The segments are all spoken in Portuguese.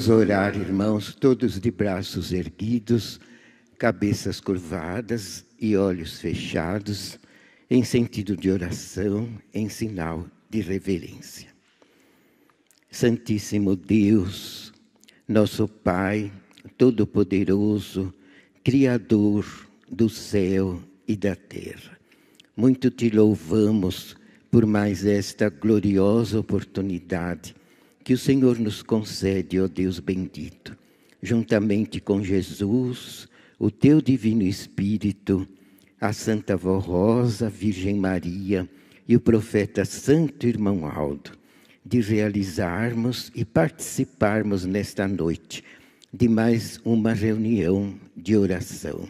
Vamos orar, irmãos, todos de braços erguidos, cabeças curvadas e olhos fechados, em sentido de oração, em sinal de reverência. Santíssimo Deus, nosso Pai Todo-Poderoso, Criador do céu e da terra, muito te louvamos por mais esta gloriosa oportunidade que o Senhor nos concede, ó Deus bendito, juntamente com Jesus, o teu Divino Espírito, a Santa Avó Rosa, Virgem Maria e o profeta Santo Irmão Aldo, de realizarmos e participarmos nesta noite de mais uma reunião de oração,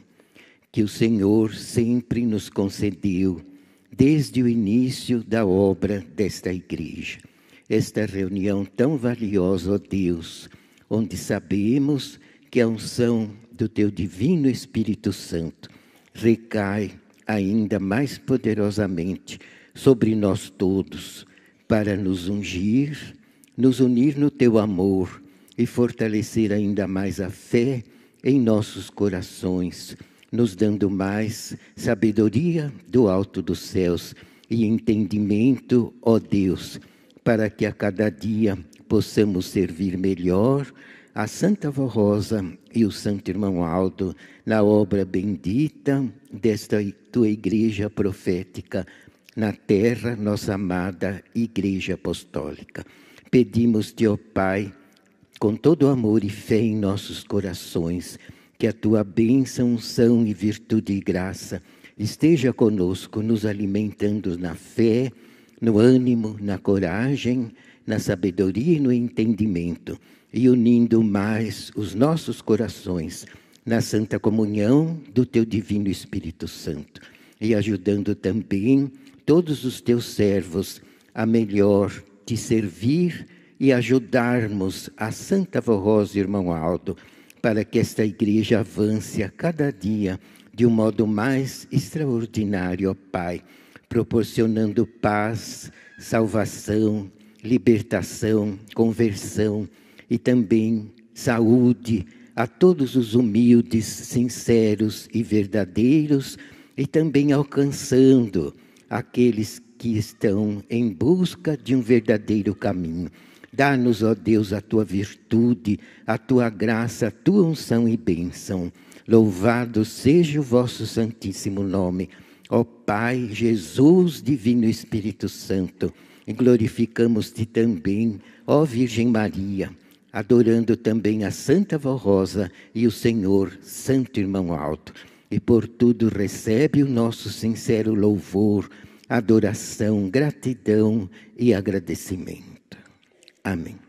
que o Senhor sempre nos concedeu desde o início da obra desta igreja. Esta reunião tão valiosa, ó Deus, onde sabemos que a unção do Teu Divino Espírito Santo recai ainda mais poderosamente sobre nós todos, para nos ungir, nos unir no Teu amor e fortalecer ainda mais a fé em nossos corações, nos dando mais sabedoria do alto dos céus e entendimento, ó Deus, para que a cada dia possamos servir melhor a Santa Avó Rosa e o Santo Irmão Aldo na obra bendita desta Tua Igreja Profética na terra, nossa amada Igreja Apostólica. Pedimos-te, ó Pai, com todo amor e fé em nossos corações, que a Tua bênção, unção e virtude e graça esteja conosco, nos alimentando na fé, no ânimo, na coragem, na sabedoria e no entendimento, e unindo mais os nossos corações na santa comunhão do Teu Divino Espírito Santo, e ajudando também todos os Teus servos a melhor Te servir e ajudarmos a Santa Avó Rosa e Irmão Aldo, para que esta igreja avance a cada dia de um modo mais extraordinário, ó Pai, proporcionando paz, salvação, libertação, conversão e também saúde a todos os humildes, sinceros e verdadeiros, e também alcançando aqueles que estão em busca de um verdadeiro caminho. Dá-nos, ó Deus, a Tua virtude, a Tua graça, a Tua unção e bênção. Louvado seja o vosso santíssimo nome, ó Pai, Jesus, Divino Espírito Santo. E glorificamos-te também, ó Virgem Maria, adorando também a Santa Avó Rosa e o Senhor, Santo Irmão Aldo. E por tudo recebe o nosso sincero louvor, adoração, gratidão e agradecimento. Amém.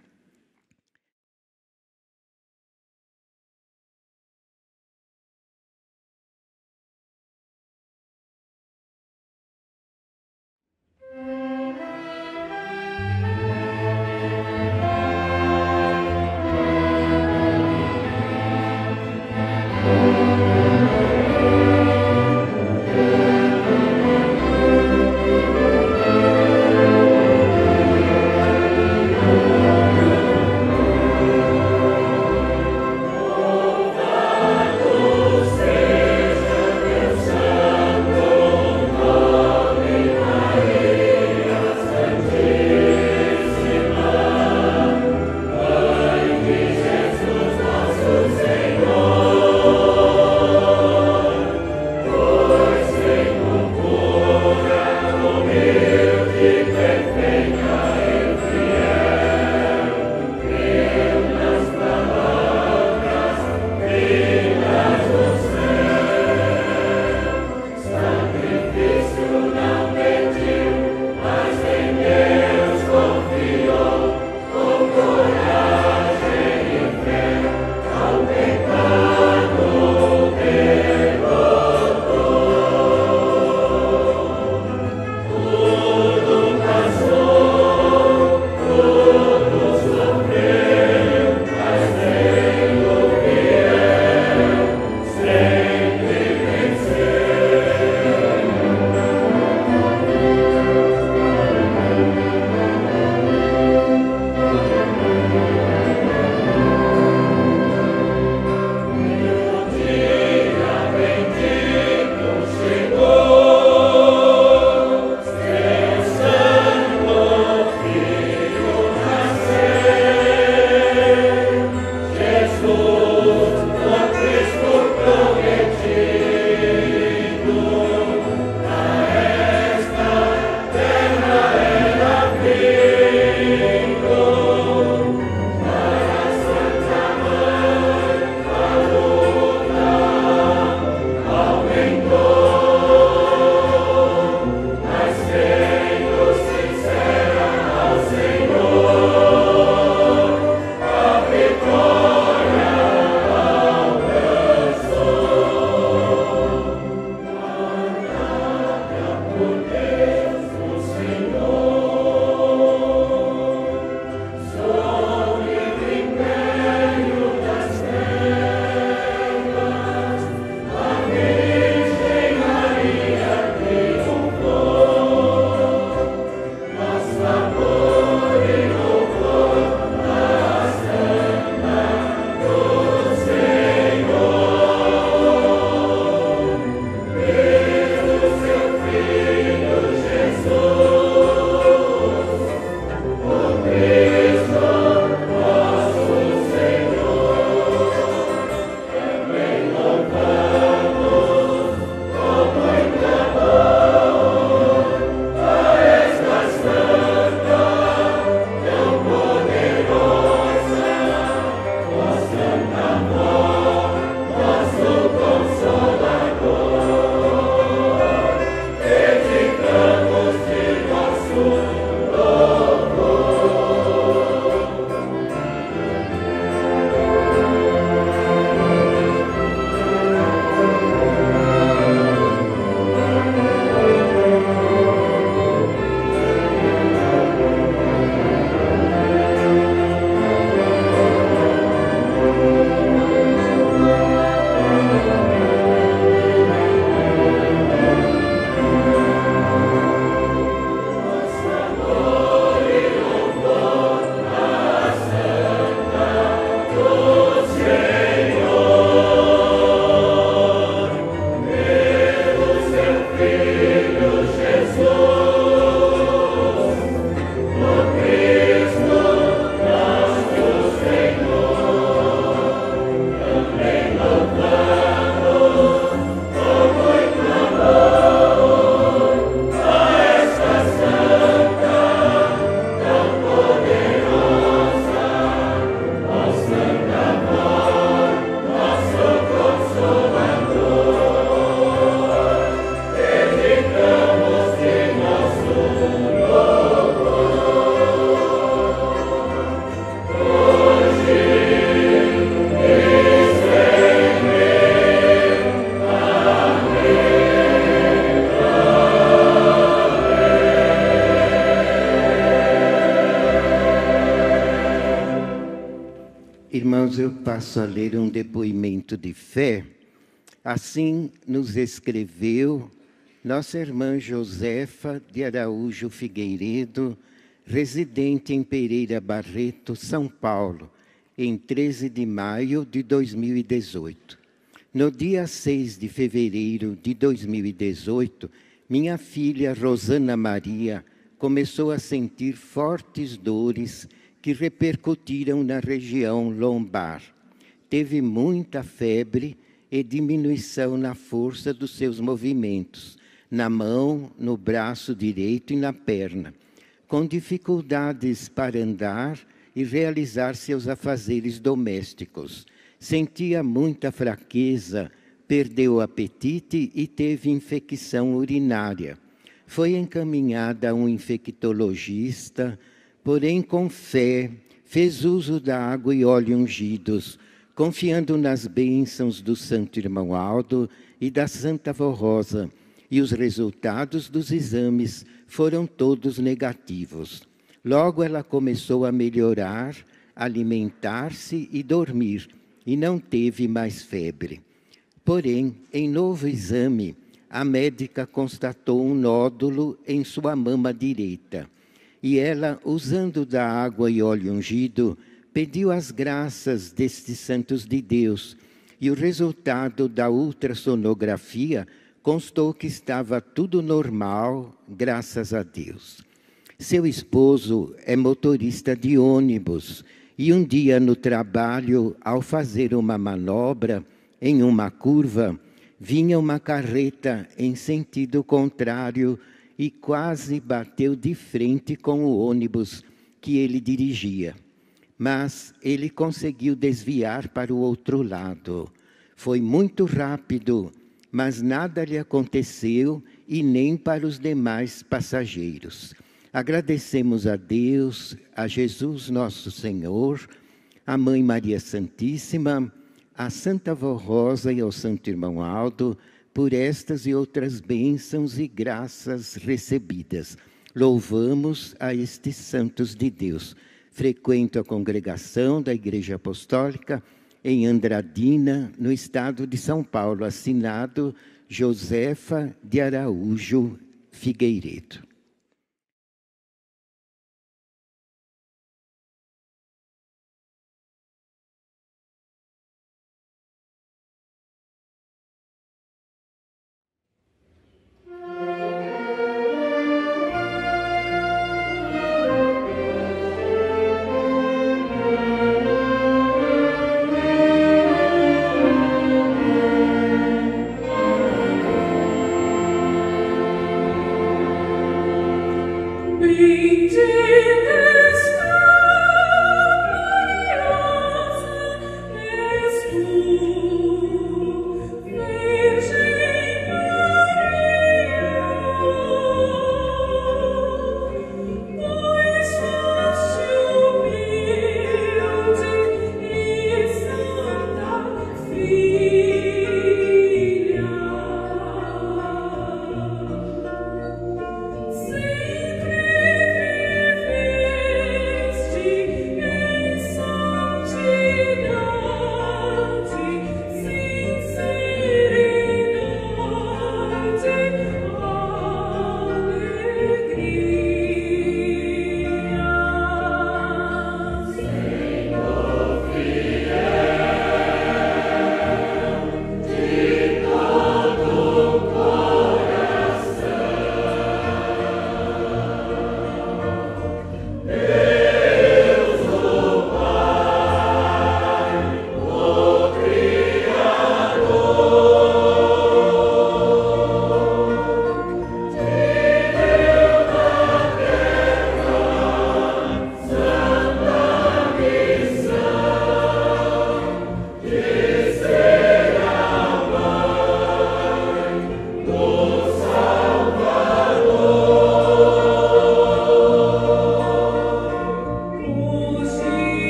irmãos, eu passo a ler um depoimento de fé. Assim nos escreveu nossa irmã Josefa de Araújo Figueiredo, residente em Pereira Barreto, São Paulo, em 13 de maio de 2018. No dia 6 de fevereiro de 2018, minha filha Rosana Maria começou a sentir fortes dores que repercutiram na região lombar. Teve muita febre e diminuição na força dos seus movimentos, na mão, no braço direito e na perna, com dificuldades para andar e realizar seus afazeres domésticos. Sentia muita fraqueza, perdeu o apetite e teve infecção urinária. Foi encaminhada a um infectologista, porém com fé, fez uso da água e óleo ungidos, confiando nas bênçãos do Santo Irmão Aldo e da Santa Vó Rosa, e os resultados dos exames foram todos negativos. Logo ela começou a melhorar, alimentar-se e dormir, e não teve mais febre. Porém, em novo exame, a médica constatou um nódulo em sua mama direita. E ela, usando da água e óleo ungido, pediu as graças destes santos de Deus. E o resultado da ultrassonografia constou que estava tudo normal, graças a Deus. Seu esposo é motorista de ônibus e um dia no trabalho, ao fazer uma manobra em uma curva, vinha uma carreta em sentido contrário e quase bateu de frente com o ônibus que ele dirigia. Mas ele conseguiu desviar para o outro lado. Foi muito rápido, mas nada lhe aconteceu e nem para os demais passageiros. Agradecemos a Deus, a Jesus nosso Senhor, a Mãe Maria Santíssima, a Santa Vó Rosa e ao Santo Irmão Aldo, por estas e outras bênçãos e graças recebidas. Louvamos a estes santos de Deus. Frequento a congregação da Igreja Apostólica em Andradina, no estado de São Paulo, assinado Josefa de Araújo Figueiredo.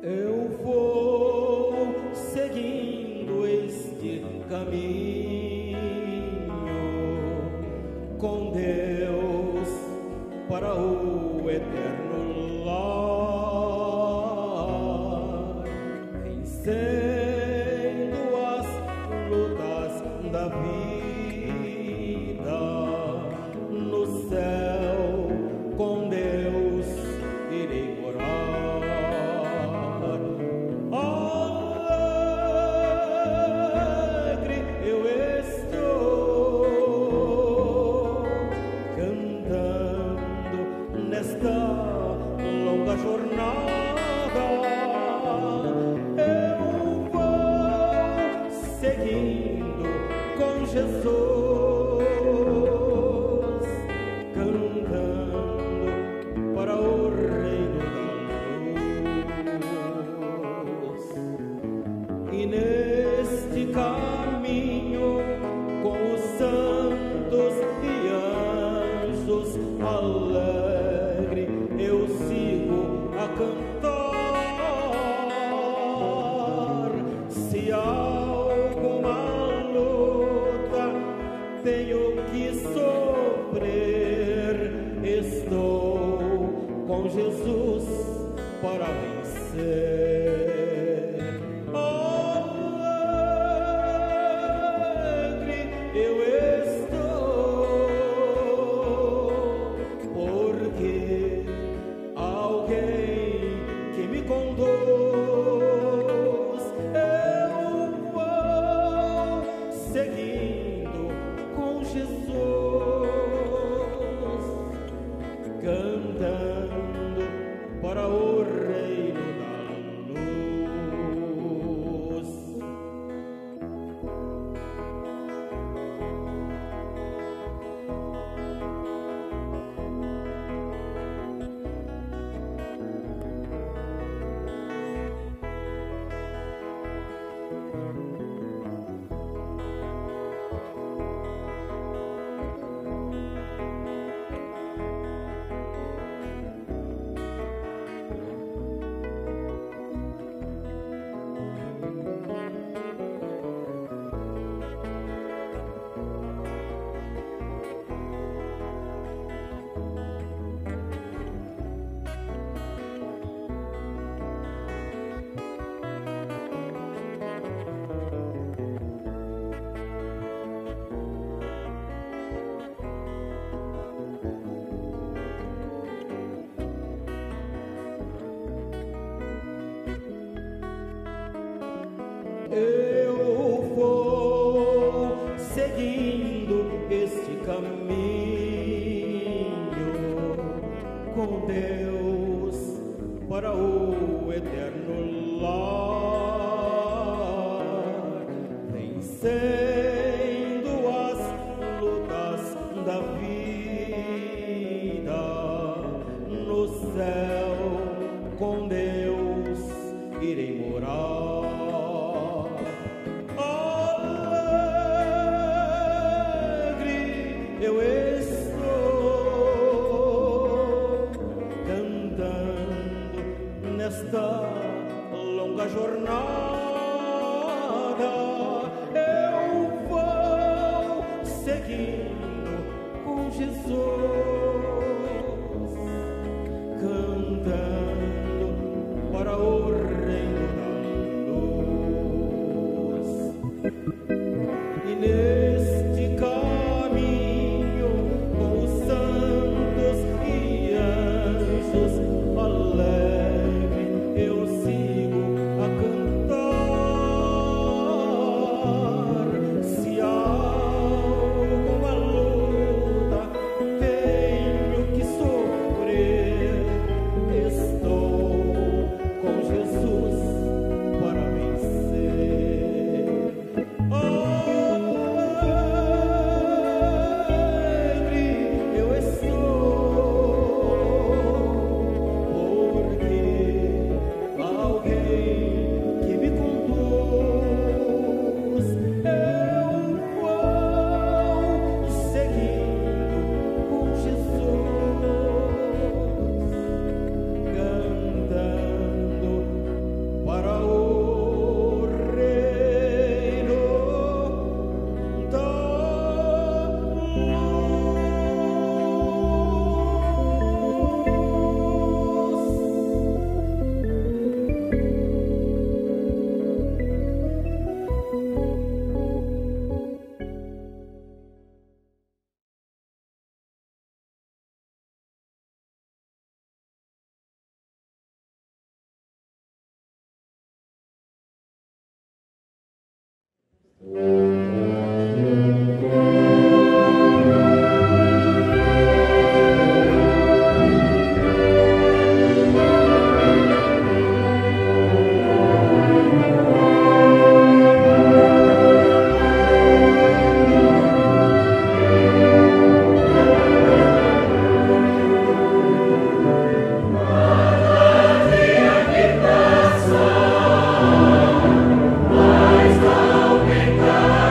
Eu vou seguindo este caminho com Deus para o eterno lar, vencendo as lutas da vida no céu. Com Deus irei morar. Longa jornada, eu vou seguindo com Jesus, cantando para o reino da luz. E neste caminho, com os santos e anjos alegre, eu sigo a cantar. Se há alguma luta tenho que sofrer, estou com Jesus para vencer. Alegre eu estou, porque alguém que me conduz. Eu vou seguindo com Jesus, cantando para o reino da luz. Eu vou seguindo este caminho com Deus para o eterno lar, vencendo as lutas da vida no céu. Com Deus irei morar. Eu estou cantando nesta longa jornada. Eu vou seguindo com Jesus, cantando para o reino da luz. E neste caminho, com os santos e anjos alegre, eu sigo a cantar. Se há alguma luta tenho que sofrer, estou com Jesus para vencer. Mas não me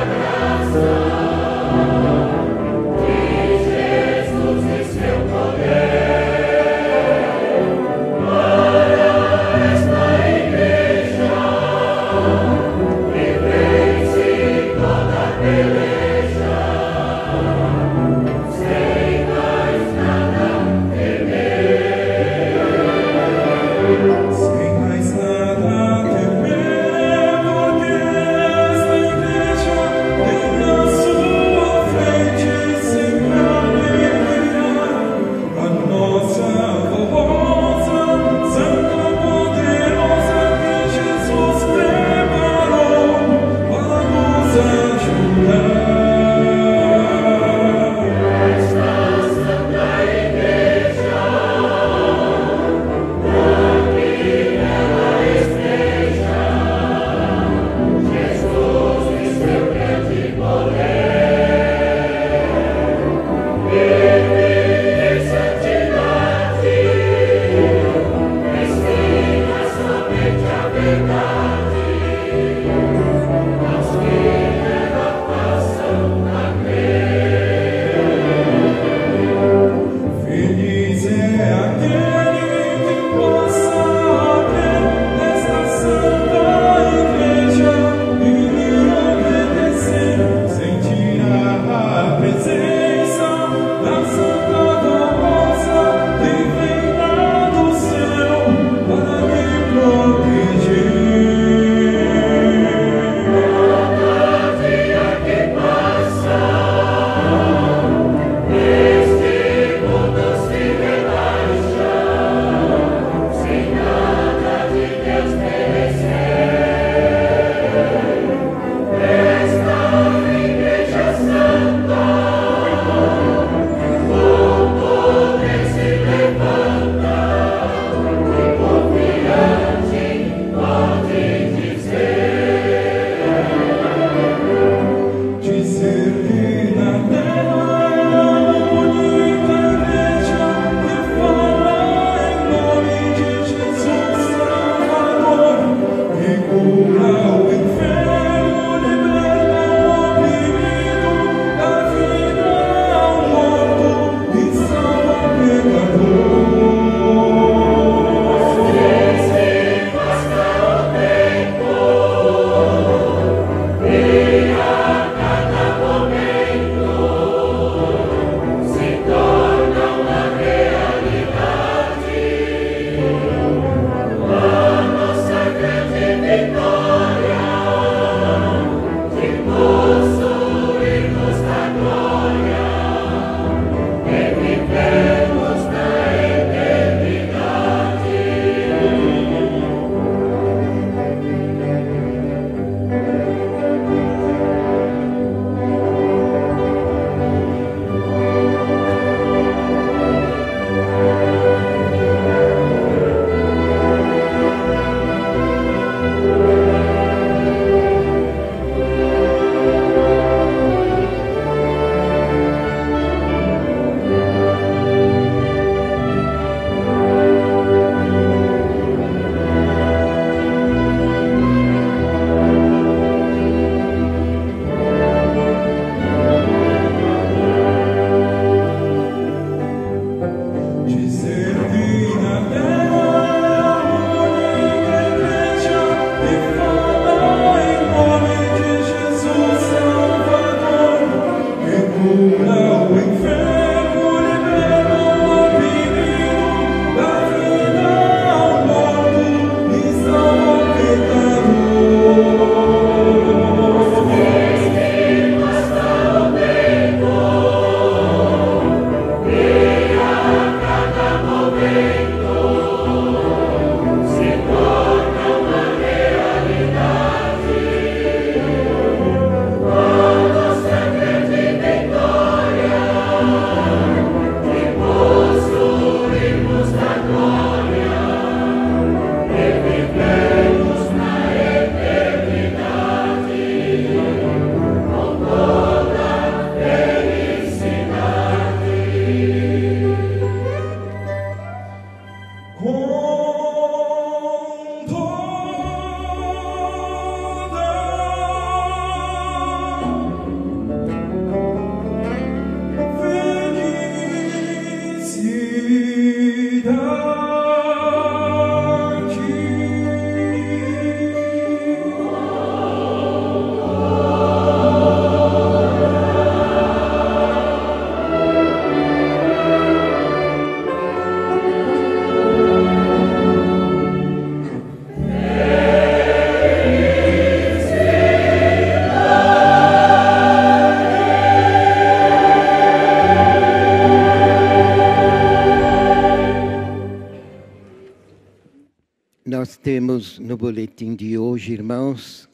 temos no boletim de hoje, irmãos,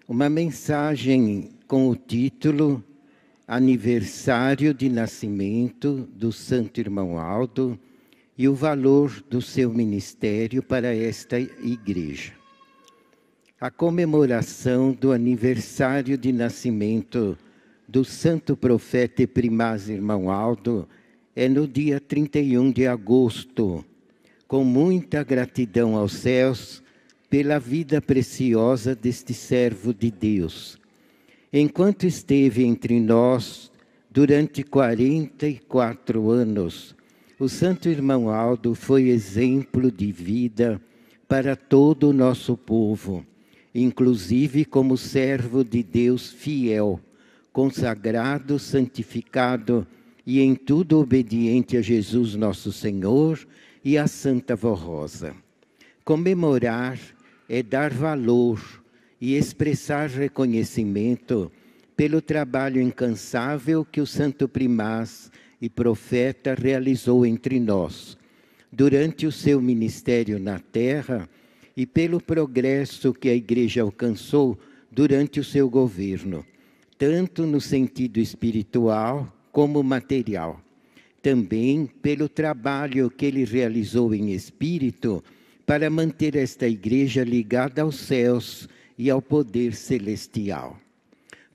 uma mensagem com o título Aniversário de Nascimento do Santo Irmão Aldo e o valor do seu ministério para esta igreja. A comemoração do aniversário de nascimento do santo profeta e primaz Irmão Aldo é no dia 31 de agosto, com muita gratidão aos céus pela vida preciosa deste servo de Deus. Enquanto esteve entre nós durante 44 anos, o santo Irmão Aldo foi exemplo de vida para todo o nosso povo, inclusive como servo de Deus fiel, consagrado, santificado e em tudo obediente a Jesus nosso Senhor e a Santa Vó Rosa. Comemorar é dar valor e expressar reconhecimento pelo trabalho incansável que o santo primaz e profeta realizou entre nós, durante o seu ministério na terra e pelo progresso que a Igreja alcançou durante o seu governo, tanto no sentido espiritual como material. Também pelo trabalho que ele realizou em espírito para manter esta igreja ligada aos céus e ao poder celestial.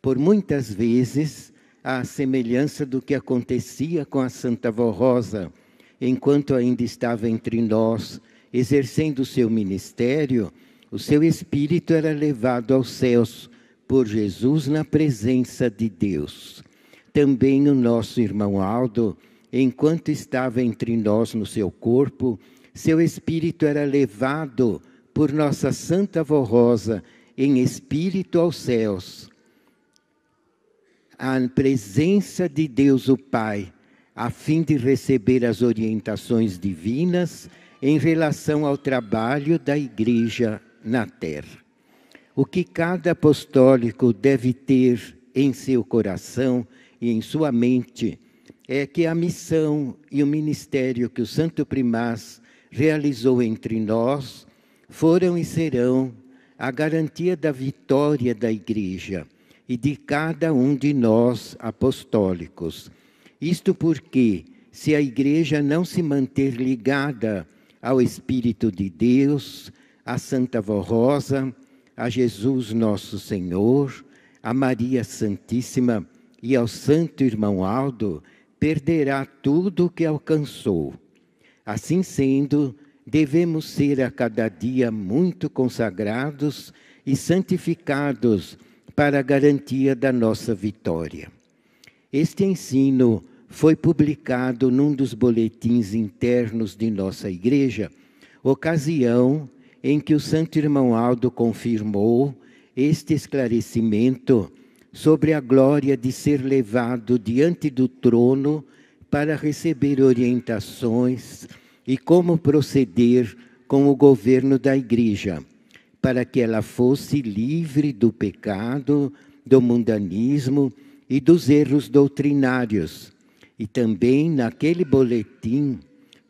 Por muitas vezes, à semelhança do que acontecia com a Santa Vó Rosa, enquanto ainda estava entre nós, exercendo o seu ministério, o seu espírito era levado aos céus por Jesus na presença de Deus. Também o nosso irmão Aldo, enquanto estava entre nós no seu corpo, seu espírito era levado por nossa Santa Vó Rosa em espírito aos céus, à presença de Deus o Pai, a fim de receber as orientações divinas em relação ao trabalho da Igreja na terra. O que cada apostólico deve ter em seu coração e em sua mente é que a missão e o ministério que o Santo Primaz realizou entre nós foram e serão a garantia da vitória da Igreja e de cada um de nós apostólicos. Isto porque, se a Igreja não se manter ligada ao Espírito de Deus, a Santa Vó Rosa, a Jesus nosso Senhor, a Maria Santíssima e ao Santo Irmão Aldo, perderá tudo o que alcançou. Assim sendo, devemos ser a cada dia muito consagrados e santificados para a garantia da nossa vitória. Este ensino foi publicado num dos boletins internos de nossa igreja, ocasião em que o Santo Irmão Aldo confirmou este esclarecimento sobre a glória de ser levado diante do trono para receber orientações e como proceder com o governo da Igreja, para que ela fosse livre do pecado, do mundanismo e dos erros doutrinários. E também, naquele boletim,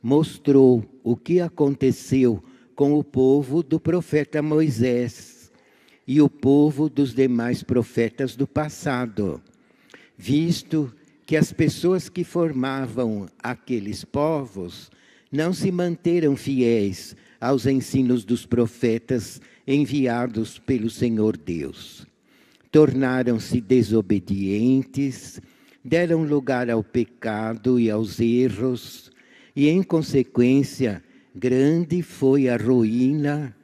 mostrou o que aconteceu com o povo do profeta Moisés e o povo dos demais profetas do passado, visto que as pessoas que formavam aqueles povos não se manteram fiéis aos ensinos dos profetas enviados pelo Senhor Deus. Tornaram-se desobedientes, deram lugar ao pecado e aos erros, e, em consequência, grande foi a ruína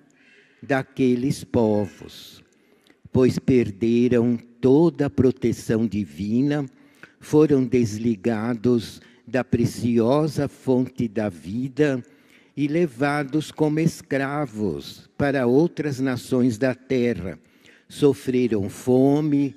daqueles povos, pois perderam toda a proteção divina, foram desligados da preciosa fonte da vida e levados como escravos para outras nações da terra. Sofreram fome,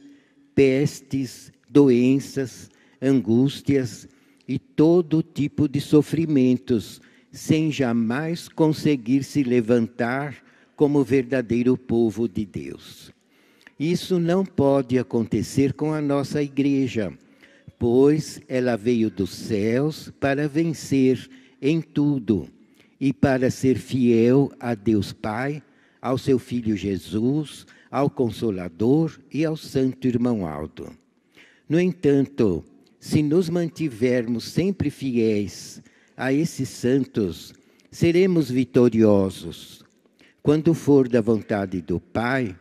pestes, doenças, angústias e todo tipo de sofrimentos, sem jamais conseguir se levantar como verdadeiro povo de Deus. Isso não pode acontecer com a nossa igreja, pois ela veio dos céus para vencer em tudo e para ser fiel a Deus Pai, ao seu Filho Jesus, ao Consolador e ao Santo Irmão Aldo. No entanto, se nos mantivermos sempre fiéis a esses santos, seremos vitoriosos. Quando for da vontade do Pai,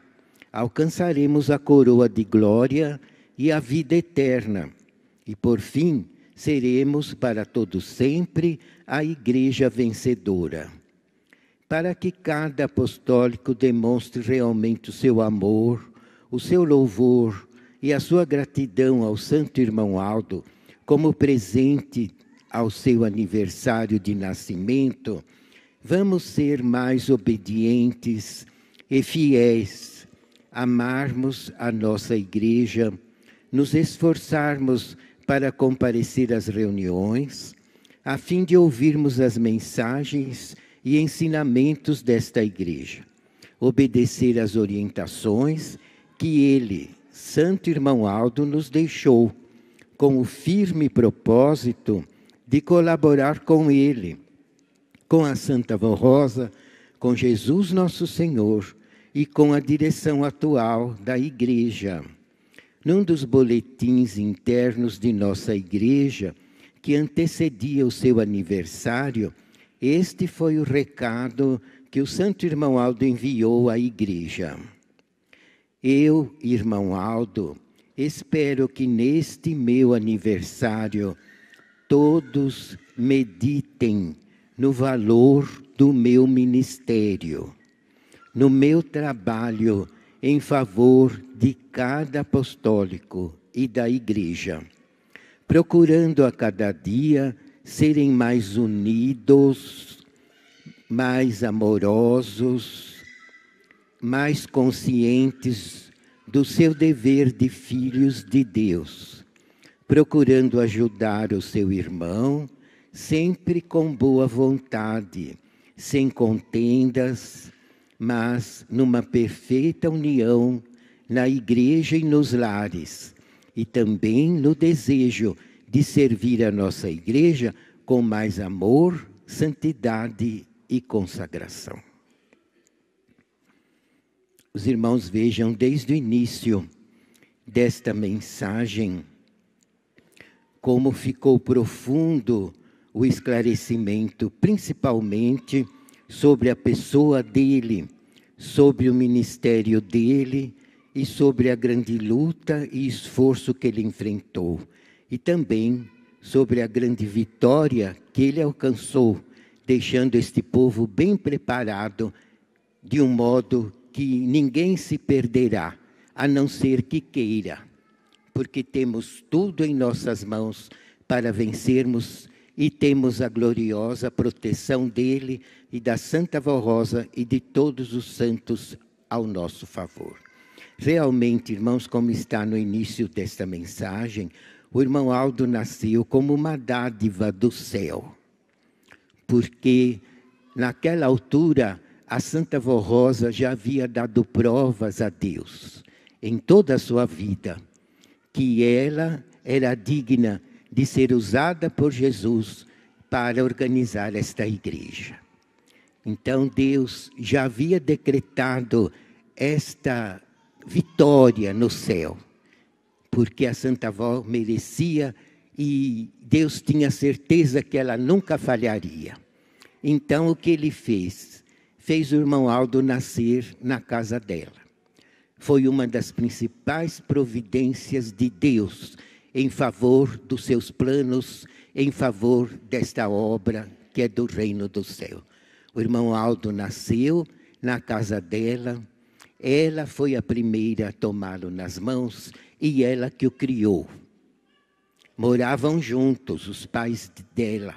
alcançaremos a coroa de glória e a vida eterna. E, por fim, seremos para todo sempre a Igreja vencedora. Para que cada apostólico demonstre realmente o seu amor, o seu louvor e a sua gratidão ao Santo Irmão Aldo, como presente ao seu aniversário de nascimento, vamos ser mais obedientes e fiéis, amarmos a nossa Igreja, nos esforçarmos para comparecer às reuniões, a fim de ouvirmos as mensagens e ensinamentos desta Igreja, obedecer às orientações que ele, Santo Irmão Aldo, nos deixou, com o firme propósito de colaborar com ele, com a Santa Vó Rosa, com Jesus Nosso Senhor e com a direção atual da Igreja. Num dos boletins internos de nossa Igreja, que antecedia o seu aniversário, este foi o recado que o Santo Irmão Aldo enviou à Igreja. Eu, Irmão Aldo, espero que neste meu aniversário todos meditem no valor do meu ministério, no meu trabalho em favor de cada apostólico e da Igreja, procurando a cada dia serem mais unidos, mais amorosos, mais conscientes do seu dever de filhos de Deus, procurando ajudar o seu irmão, sempre com boa vontade, sem contendas, mas numa perfeita união na Igreja e nos lares, e também no desejo de servir a nossa Igreja com mais amor, santidade e consagração. Os irmãos vejam desde o início desta mensagem como ficou profundo o esclarecimento, principalmente sobre a pessoa dele, sobre o ministério dele e sobre a grande luta e esforço que ele enfrentou, e também sobre a grande vitória que ele alcançou, deixando este povo bem preparado, de um modo que ninguém se perderá, a não ser que queira, porque temos tudo em nossas mãos para vencermos e temos a gloriosa proteção dele e da Santa Vó Rosa e de todos os santos ao nosso favor. Realmente, irmãos, como está no início desta mensagem, o irmão Aldo nasceu como uma dádiva do céu, porque naquela altura a Santa Vó Rosa já havia dado provas a Deus em toda a sua vida, que ela era digna de ser usada por Jesus para organizar esta igreja. Então Deus já havia decretado esta vitória no céu, porque a Santa Vó merecia e Deus tinha certeza que ela nunca falharia. Então o que ele fez? Fez o irmão Aldo nascer na casa dela. Foi uma das principais providências de Deus em favor dos seus planos, em favor desta obra que é do reino do céu. O irmão Aldo nasceu na casa dela, ela foi a primeira a tomá-lo nas mãos e ela que o criou. Moravam juntos os pais dela,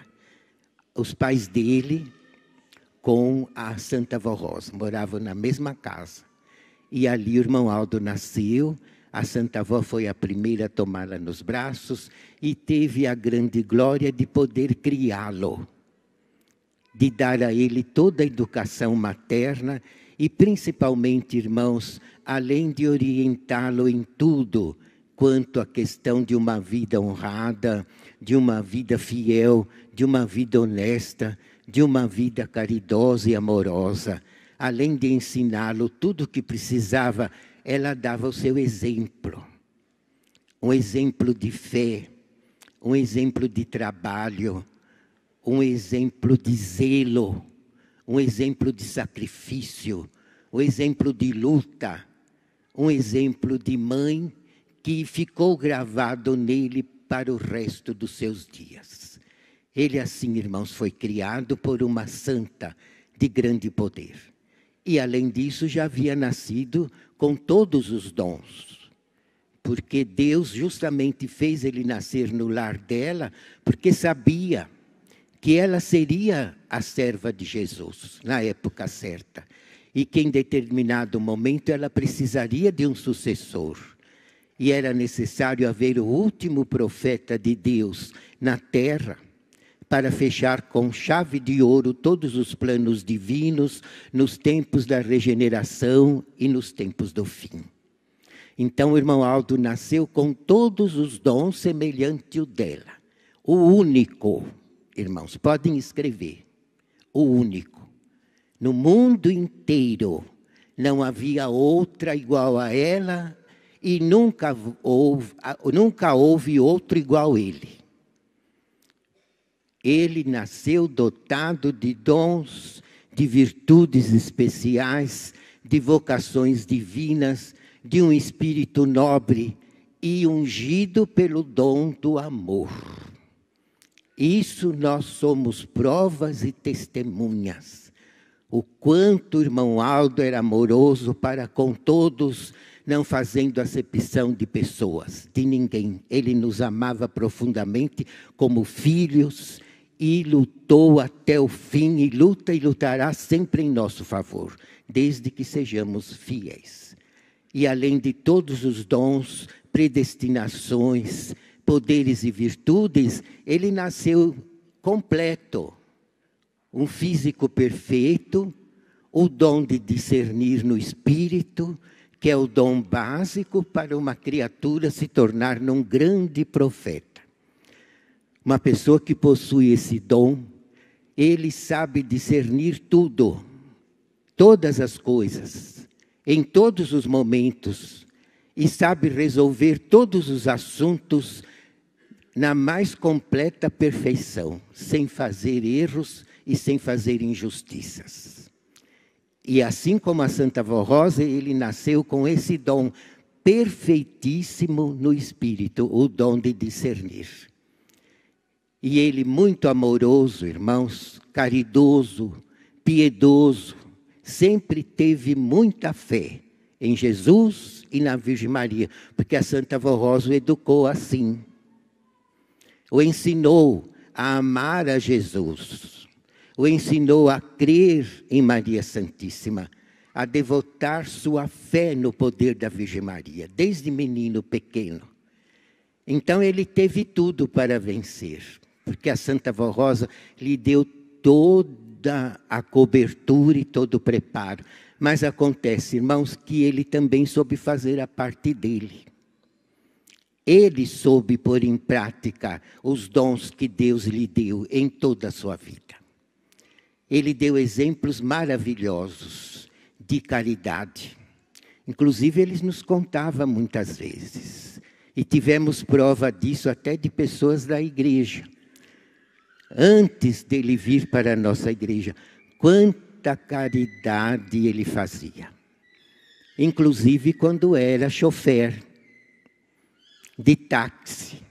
os pais dele com a Santa Vó Rosa, moravam na mesma casa. E ali o irmão Aldo nasceu, a Santa Vó foi a primeira a tomá-la nos braços e teve a grande glória de poder criá-lo, de dar a ele toda a educação materna e principalmente, irmãos, além de orientá-lo em tudo, quanto à questão de uma vida honrada, de uma vida fiel, de uma vida honesta, de uma vida caridosa e amorosa. além de ensiná-lo tudo o que precisava, ela dava o seu exemplo. Um exemplo de fé, um exemplo de trabalho, um exemplo de zelo, um exemplo de sacrifício, um exemplo de luta, um exemplo de mãe que ficou gravado nele para o resto dos seus dias. Ele, assim, irmãos, foi criado por uma santa de grande poder. E, além disso, já havia nascido com todos os dons. Porque Deus justamente fez ele nascer no lar dela, porque sabia que ela seria a serva de Jesus, na época certa. E que em determinado momento ela precisaria de um sucessor. E era necessário haver o último profeta de Deus na terra, para fechar com chave de ouro todos os planos divinos nos tempos da regeneração e nos tempos do fim. Então o irmão Aldo nasceu com todos os dons semelhantes ao dela. O único, irmãos, podem escrever, o único. No mundo inteiro não havia outra igual a ela e nunca houve outro igual a ele. Ele nasceu dotado de dons, de virtudes especiais, de vocações divinas, de um espírito nobre e ungido pelo dom do amor. Isso nós somos provas e testemunhas. O quanto o irmão Aldo era amoroso para com todos, não fazendo acepção de pessoas, de ninguém. Ele nos amava profundamente como filhos, e lutou até o fim, e luta e lutará sempre em nosso favor, desde que sejamos fiéis. E além de todos os dons, predestinações, poderes e virtudes, ele nasceu completo. Um físico perfeito, o dom de discernir no espírito, que é o dom básico para uma criatura se tornar num grande profeta. Uma pessoa que possui esse dom, ele sabe discernir tudo, todas as coisas, em todos os momentos, e sabe resolver todos os assuntos na mais completa perfeição, sem fazer erros e sem fazer injustiças. E assim como a Santa Vó Rosa, ele nasceu com esse dom perfeitíssimo no espírito, o dom de discernir. E ele muito amoroso, irmãos, caridoso, piedoso, sempre teve muita fé em Jesus e na Virgem Maria, porque a Santa Vó Rosa o educou assim. O ensinou a amar a Jesus, o ensinou a crer em Maria Santíssima, a devotar sua fé no poder da Virgem Maria, desde menino pequeno. Então ele teve tudo para vencer, porque a Santa Vó Rosa lhe deu toda a cobertura e todo o preparo. Mas acontece, irmãos, que ele também soube fazer a parte dele. Ele soube pôr em prática os dons que Deus lhe deu em toda a sua vida. Ele deu exemplos maravilhosos de caridade. Inclusive, ele nos contava muitas vezes. E tivemos prova disso até de pessoas da igreja. Antes dele vir para a nossa igreja, quanta caridade ele fazia. Inclusive quando era chofer de táxi.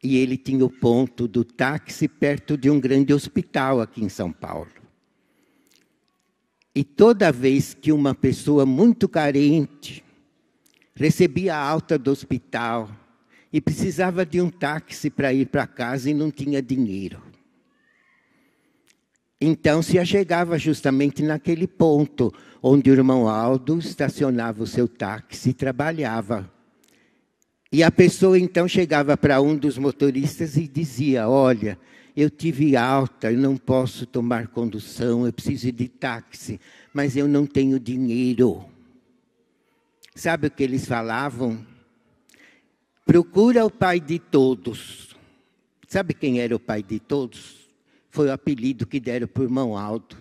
E ele tinha o ponto do táxi perto de um grande hospital aqui em São Paulo. E toda vez que uma pessoa muito carente recebia alta do hospital e precisava de um táxi para ir para casa e não tinha dinheiro, então se achegava justamente naquele ponto onde o irmão Aldo estacionava o seu táxi e trabalhava. E a pessoa então chegava para um dos motoristas e dizia: olha, eu tive alta, eu não posso tomar condução, eu preciso de táxi, mas eu não tenho dinheiro. Sabe o que eles falavam? Procura o pai de todos. Sabe quem era o pai de todos? Foi o apelido que deram para o irmão Aldo.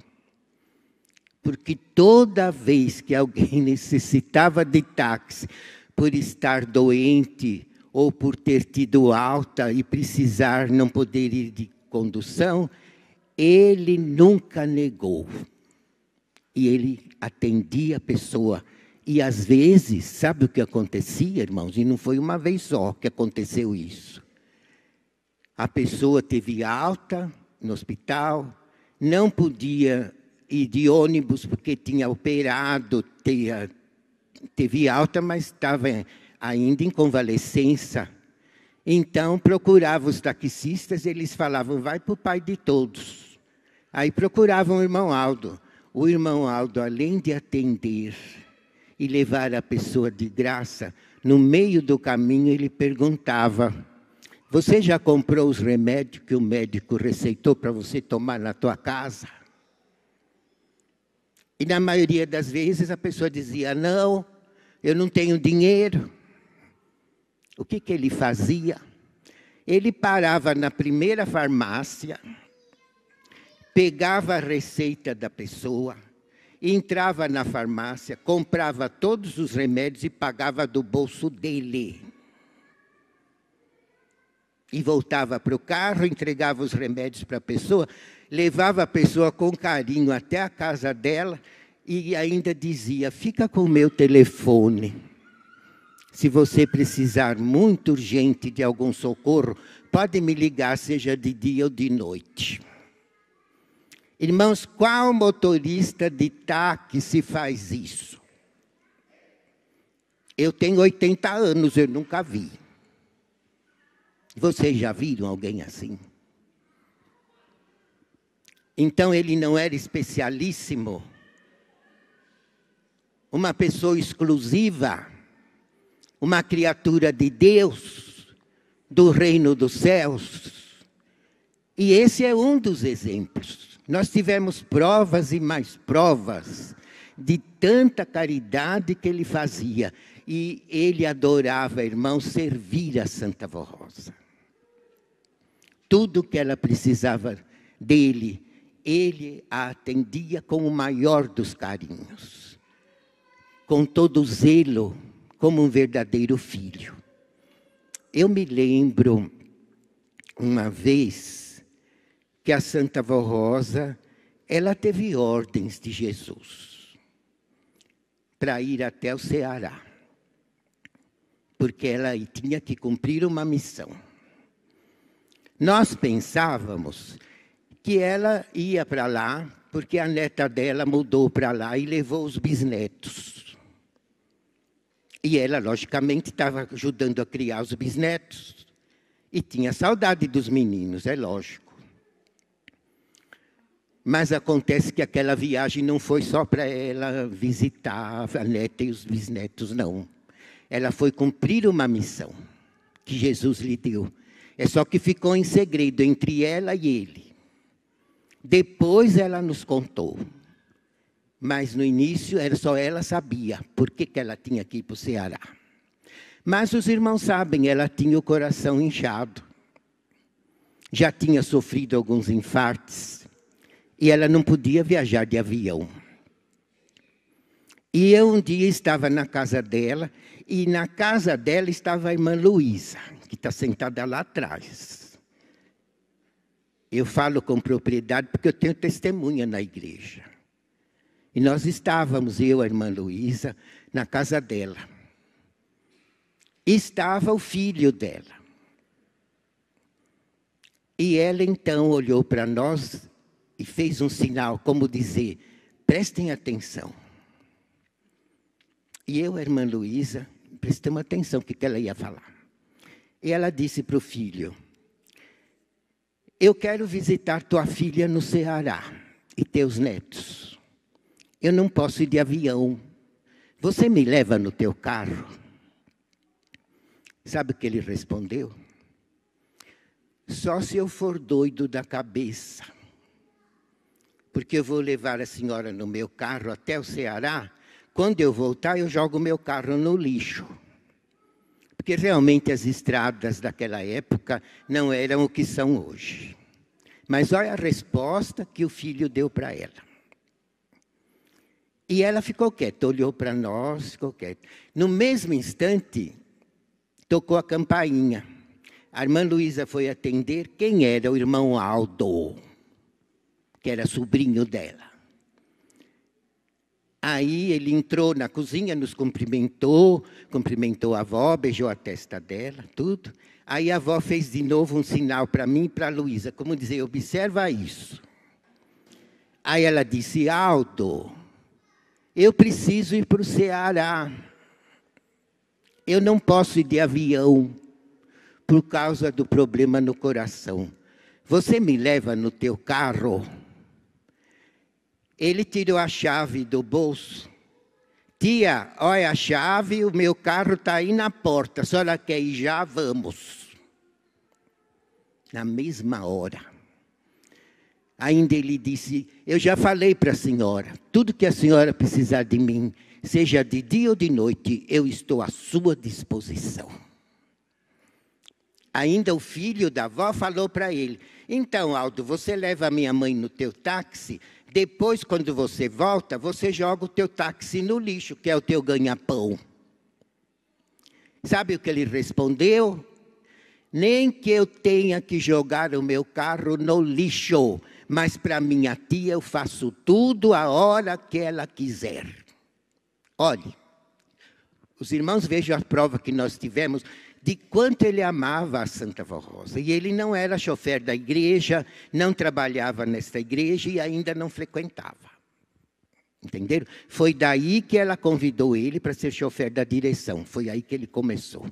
porque toda vez que alguém necessitava de táxi por estar doente ou por ter tido alta e precisar não poder ir de condução, ele nunca negou. E ele atendia a pessoa. E às vezes, sabe o que acontecia, irmãos? E não foi uma vez só que aconteceu isso. A pessoa teve alta no hospital, não podia ir de ônibus porque tinha operado, teve alta, mas estava ainda em convalescença. Então, procurava os taxistas, eles falavam, vai para o pai de todos. Aí procuravam o irmão Aldo. O irmão Aldo, além de atender e levar a pessoa de graça, no meio do caminho ele perguntava, você já comprou os remédios que o médico receitou para você tomar na tua casa? E na maioria das vezes a pessoa dizia, não, eu não tenho dinheiro. O que ele fazia? Ele parava na primeira farmácia, pegava a receita da pessoa, entrava na farmácia, comprava todos os remédios e pagava do bolso dele. E voltava para o carro, entregava os remédios para a pessoa, levava a pessoa com carinho até a casa dela e ainda dizia, fica com o meu telefone. Se você precisar muito urgente de algum socorro, pode me ligar, seja de dia ou de noite. Irmãos, qual motorista de táxi faz isso? Eu tenho 80 anos, eu nunca vi. Vocês já viram alguém assim? Então ele não era especialíssimo? Uma pessoa exclusiva? Uma criatura de Deus, do reino dos céus? E esse é um dos exemplos. Nós tivemos provas e mais provas de tanta caridade que ele fazia. E ele adorava, irmão, servir a Santa Vó Rosa. Tudo que ela precisava dele, ele a atendia com o maior dos carinhos. Com todo zelo, como um verdadeiro filho. Eu me lembro, uma vez, que a Santa Vó Rosa, ela teve ordens de Jesus para ir até o Ceará, porque ela tinha que cumprir uma missão. Nós pensávamos que ela ia para lá, porque a neta dela mudou para lá e levou os bisnetos. E ela, logicamente, estava ajudando a criar os bisnetos. E tinha saudade dos meninos, é lógico. Mas acontece que aquela viagem não foi só para ela visitar a neta e os bisnetos, não. Ela foi cumprir uma missão que Jesus lhe deu. É só que ficou em segredo entre ela e ele. Depois ela nos contou. Mas no início só ela sabia por que ela tinha que ir para o Ceará. Mas os irmãos sabem, ela tinha o coração inchado. Já tinha sofrido alguns infartos. E ela não podia viajar de avião. E eu um dia estava na casa dela, e na casa dela estava a irmã Luísa, que está sentada lá atrás. Eu falo com propriedade porque eu tenho testemunha na igreja. E nós estávamos, eu e a irmã Luísa, na casa dela. E estava o filho dela. E ela então olhou para nós e fez um sinal, como dizer, prestem atenção. E eu, a irmã Luísa, prestamos atenção no que ela ia falar. E ela disse para o filho, eu quero visitar tua filha no Ceará e teus netos. Eu não posso ir de avião. Você me leva no teu carro? Sabe o que ele respondeu? Só se eu for doido da cabeça. Porque eu vou levar a senhora no meu carro até o Ceará. Quando eu voltar, eu jogo o meu carro no lixo. Porque realmente as estradas daquela época não eram o que são hoje. Mas olha a resposta que o filho deu para ela. E ela ficou quieta, olhou para nós, ficou quieta. No mesmo instante, tocou a campainha. A irmã Luísa foi atender. Quem era? O irmão Aldo, que era sobrinho dela. Aí ele entrou na cozinha, nos cumprimentou a avó, beijou a testa dela, tudo. Aí a avó fez de novo um sinal para mim e para a Luísa, como dizer, observa isso. Aí ela disse, Aldo, eu preciso ir para o Ceará. Eu não posso ir de avião por causa do problema no coração. Você me leva no teu carro? Ele tirou a chave do bolso. Tia, olha a chave, o meu carro está aí na porta. A senhora quer ir já? Vamos. Na mesma hora. Ainda ele disse, eu já falei para a senhora, tudo que a senhora precisar de mim, seja de dia ou de noite, eu estou à sua disposição. Ainda o filho da avó falou para ele, então, Aldo, você leva a minha mãe no teu táxi, depois, quando você volta, você joga o teu táxi no lixo, que é o teu ganha-pão. Sabe o que ele respondeu? Nem que eu tenha que jogar o meu carro no lixo, mas para minha tia eu faço tudo a hora que ela quiser. Olhe, os irmãos vejam a prova que nós tivemos de quanto ele amava a Santa Vó Rosa. E ele não era chofer da igreja, não trabalhava nesta igreja e ainda não frequentava. Entenderam? Foi daí que ela convidou ele para ser chofer da direção. Foi aí que ele começou.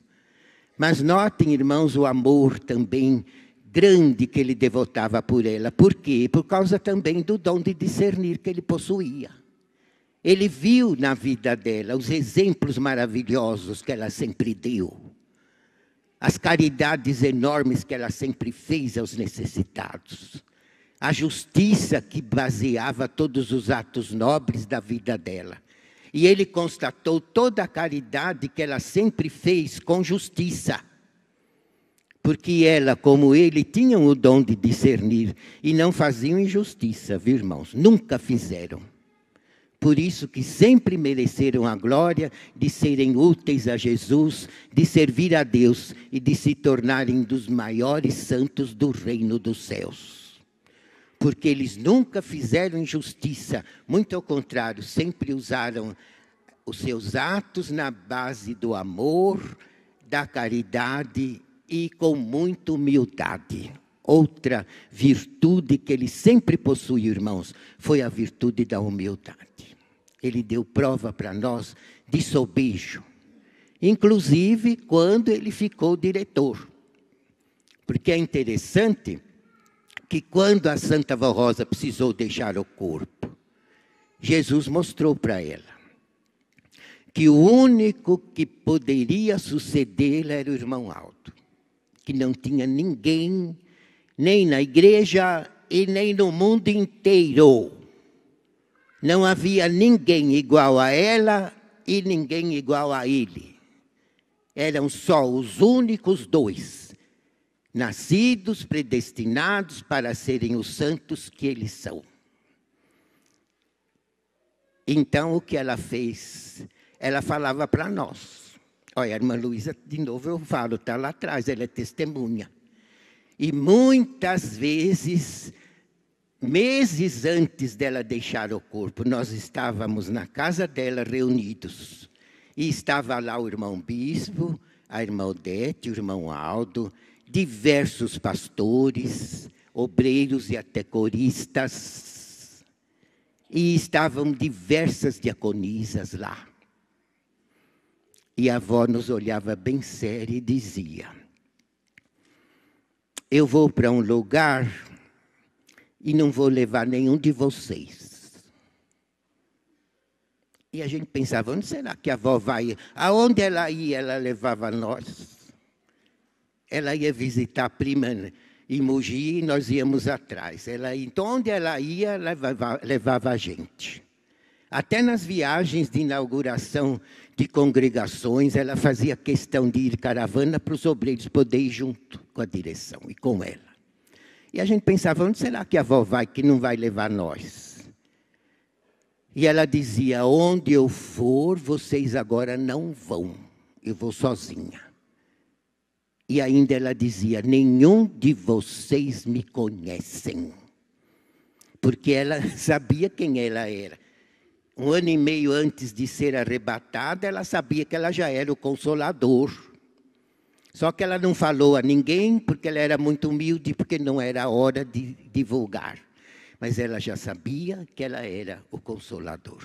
Mas notem, irmãos, o amor também grande que ele devotava por ela. Por quê? Por causa também do dom de discernir que ele possuía. Ele viu na vida dela os exemplos maravilhosos que ela sempre deu. As caridades enormes que ela sempre fez aos necessitados. A justiça que baseava todos os atos nobres da vida dela. E ele constatou toda a caridade que ela sempre fez com justiça. Porque ela, como ele, tinham o dom de discernir e não faziam injustiça, viu, irmãos? Nunca fizeram. Por isso que sempre mereceram a glória de serem úteis a Jesus, de servir a Deus e de se tornarem dos maiores santos do reino dos céus. Porque eles nunca fizeram injustiça, muito ao contrário, sempre usaram os seus atos na base do amor, da caridade e com muita humildade. Outra virtude que ele sempre possuiu, irmãos, foi a virtude da humildade. Ele deu prova para nós de sobejo, inclusive quando ele ficou diretor. Porque é interessante que quando a Santa Vó Rosa precisou deixar o corpo, Jesus mostrou para ela que o único que poderia sucedê-la era o irmão Aldo, que não tinha ninguém, nem na igreja e nem no mundo inteiro. Não havia ninguém igual a ela e ninguém igual a ele. Eram só os únicos dois, nascidos, predestinados para serem os santos que eles são. Então, o que ela fez? Ela falava para nós. Olha, a irmã Luísa, de novo eu falo, está lá atrás, ela é testemunha. E muitas vezes, meses antes dela deixar o corpo, nós estávamos na casa dela reunidos. E estava lá o irmão Bispo, a irmã Odete, o irmão Aldo, diversos pastores, obreiros e até coristas. E estavam diversas diaconisas lá. E a avó nos olhava bem séria e dizia: eu vou para um lugar e não vou levar nenhum de vocês. E a gente pensava, onde será que a avó vai? Aonde ela ia, ela levava nós. Ela ia visitar a prima em Mogi e nós íamos atrás. Então, onde ela ia, levava a gente. Até nas viagens de inauguração de congregações, ela fazia questão de ir caravana para os obreiros poderem ir junto com a direção e com ela. E a gente pensava, onde será que a avó vai que não vai levar nós? E ela dizia, onde eu for, vocês agora não vão. Eu vou sozinha. E ainda ela dizia, nenhum de vocês me conhecem. Porque ela sabia quem ela era. 1 ano e meio antes de ser arrebatada, ela sabia que ela já era o Consolador. Só que ela não falou a ninguém, porque ela era muito humilde, porque não era hora de divulgar. Mas ela já sabia que ela era o Consolador.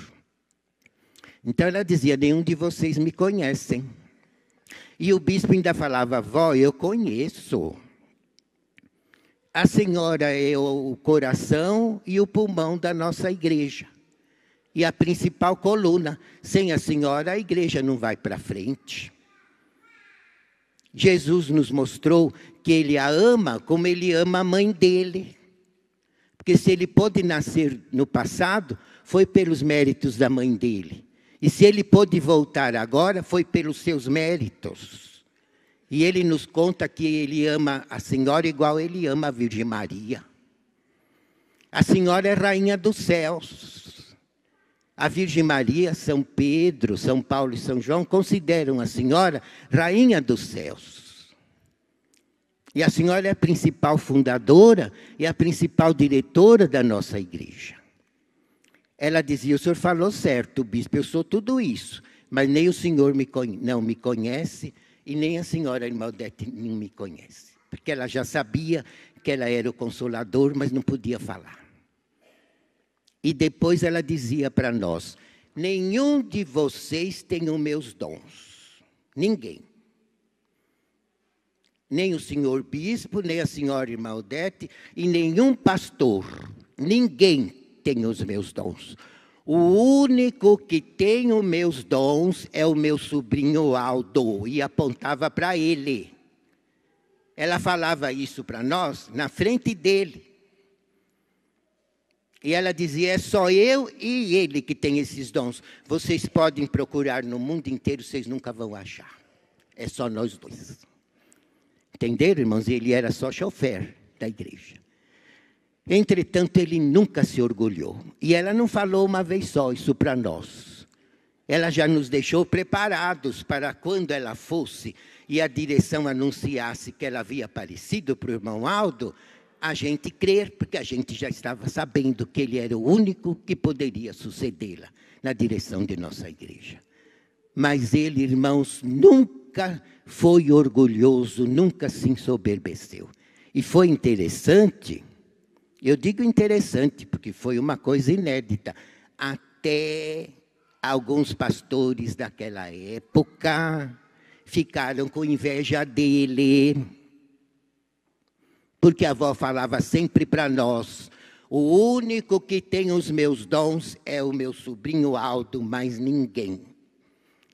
Então ela dizia, nenhum de vocês me conhecem. E o bispo ainda falava, vó, eu conheço. A senhora é o coração e o pulmão da nossa igreja. E a principal coluna. Sem a senhora, a igreja não vai para frente. Jesus nos mostrou que ele a ama como ele ama a mãe dele. Porque se ele pôde nascer no passado, foi pelos méritos da mãe dele. E se ele pôde voltar agora, foi pelos seus méritos. E ele nos conta que ele ama a senhora igual ele ama a Virgem Maria. A senhora é rainha dos céus. A Virgem Maria, São Pedro, São Paulo e São João consideram a senhora rainha dos céus. E a senhora é a principal fundadora e a principal diretora da nossa igreja. Ela dizia, o senhor falou certo, bispo, eu sou tudo isso, mas nem o senhor não me conhece e nem a senhora irmã Odete não me conhece. Porque ela já sabia que ela era o Consolador, mas não podia falar. E depois ela dizia para nós, nenhum de vocês tem os meus dons. Ninguém. Nem o senhor bispo, nem a senhora irmã Odete, e nenhum pastor. Ninguém tem os meus dons. O único que tem os meus dons é o meu sobrinho Aldo. E apontava para ele. Ela falava isso para nós na frente dele. E ela dizia, é só eu e ele que tem esses dons. Vocês podem procurar no mundo inteiro, vocês nunca vão achar. É só nós dois. Entenderam, irmãos? Ele era só chofer da igreja. Entretanto, ele nunca se orgulhou. E ela não falou uma vez só isso para nós. Ela já nos deixou preparados para quando ela fosse e a direção anunciasse que ela havia aparecido para o irmão Aldo, a gente crer, porque a gente já estava sabendo que ele era o único que poderia sucedê-la na direção de nossa igreja. Mas ele, irmãos, nunca foi orgulhoso, nunca se ensoberbeceu. E foi interessante, eu digo interessante, porque foi uma coisa inédita, até alguns pastores daquela época ficaram com inveja dele, porque a avó falava sempre para nós, o único que tem os meus dons é o meu sobrinho Aldo, mais ninguém.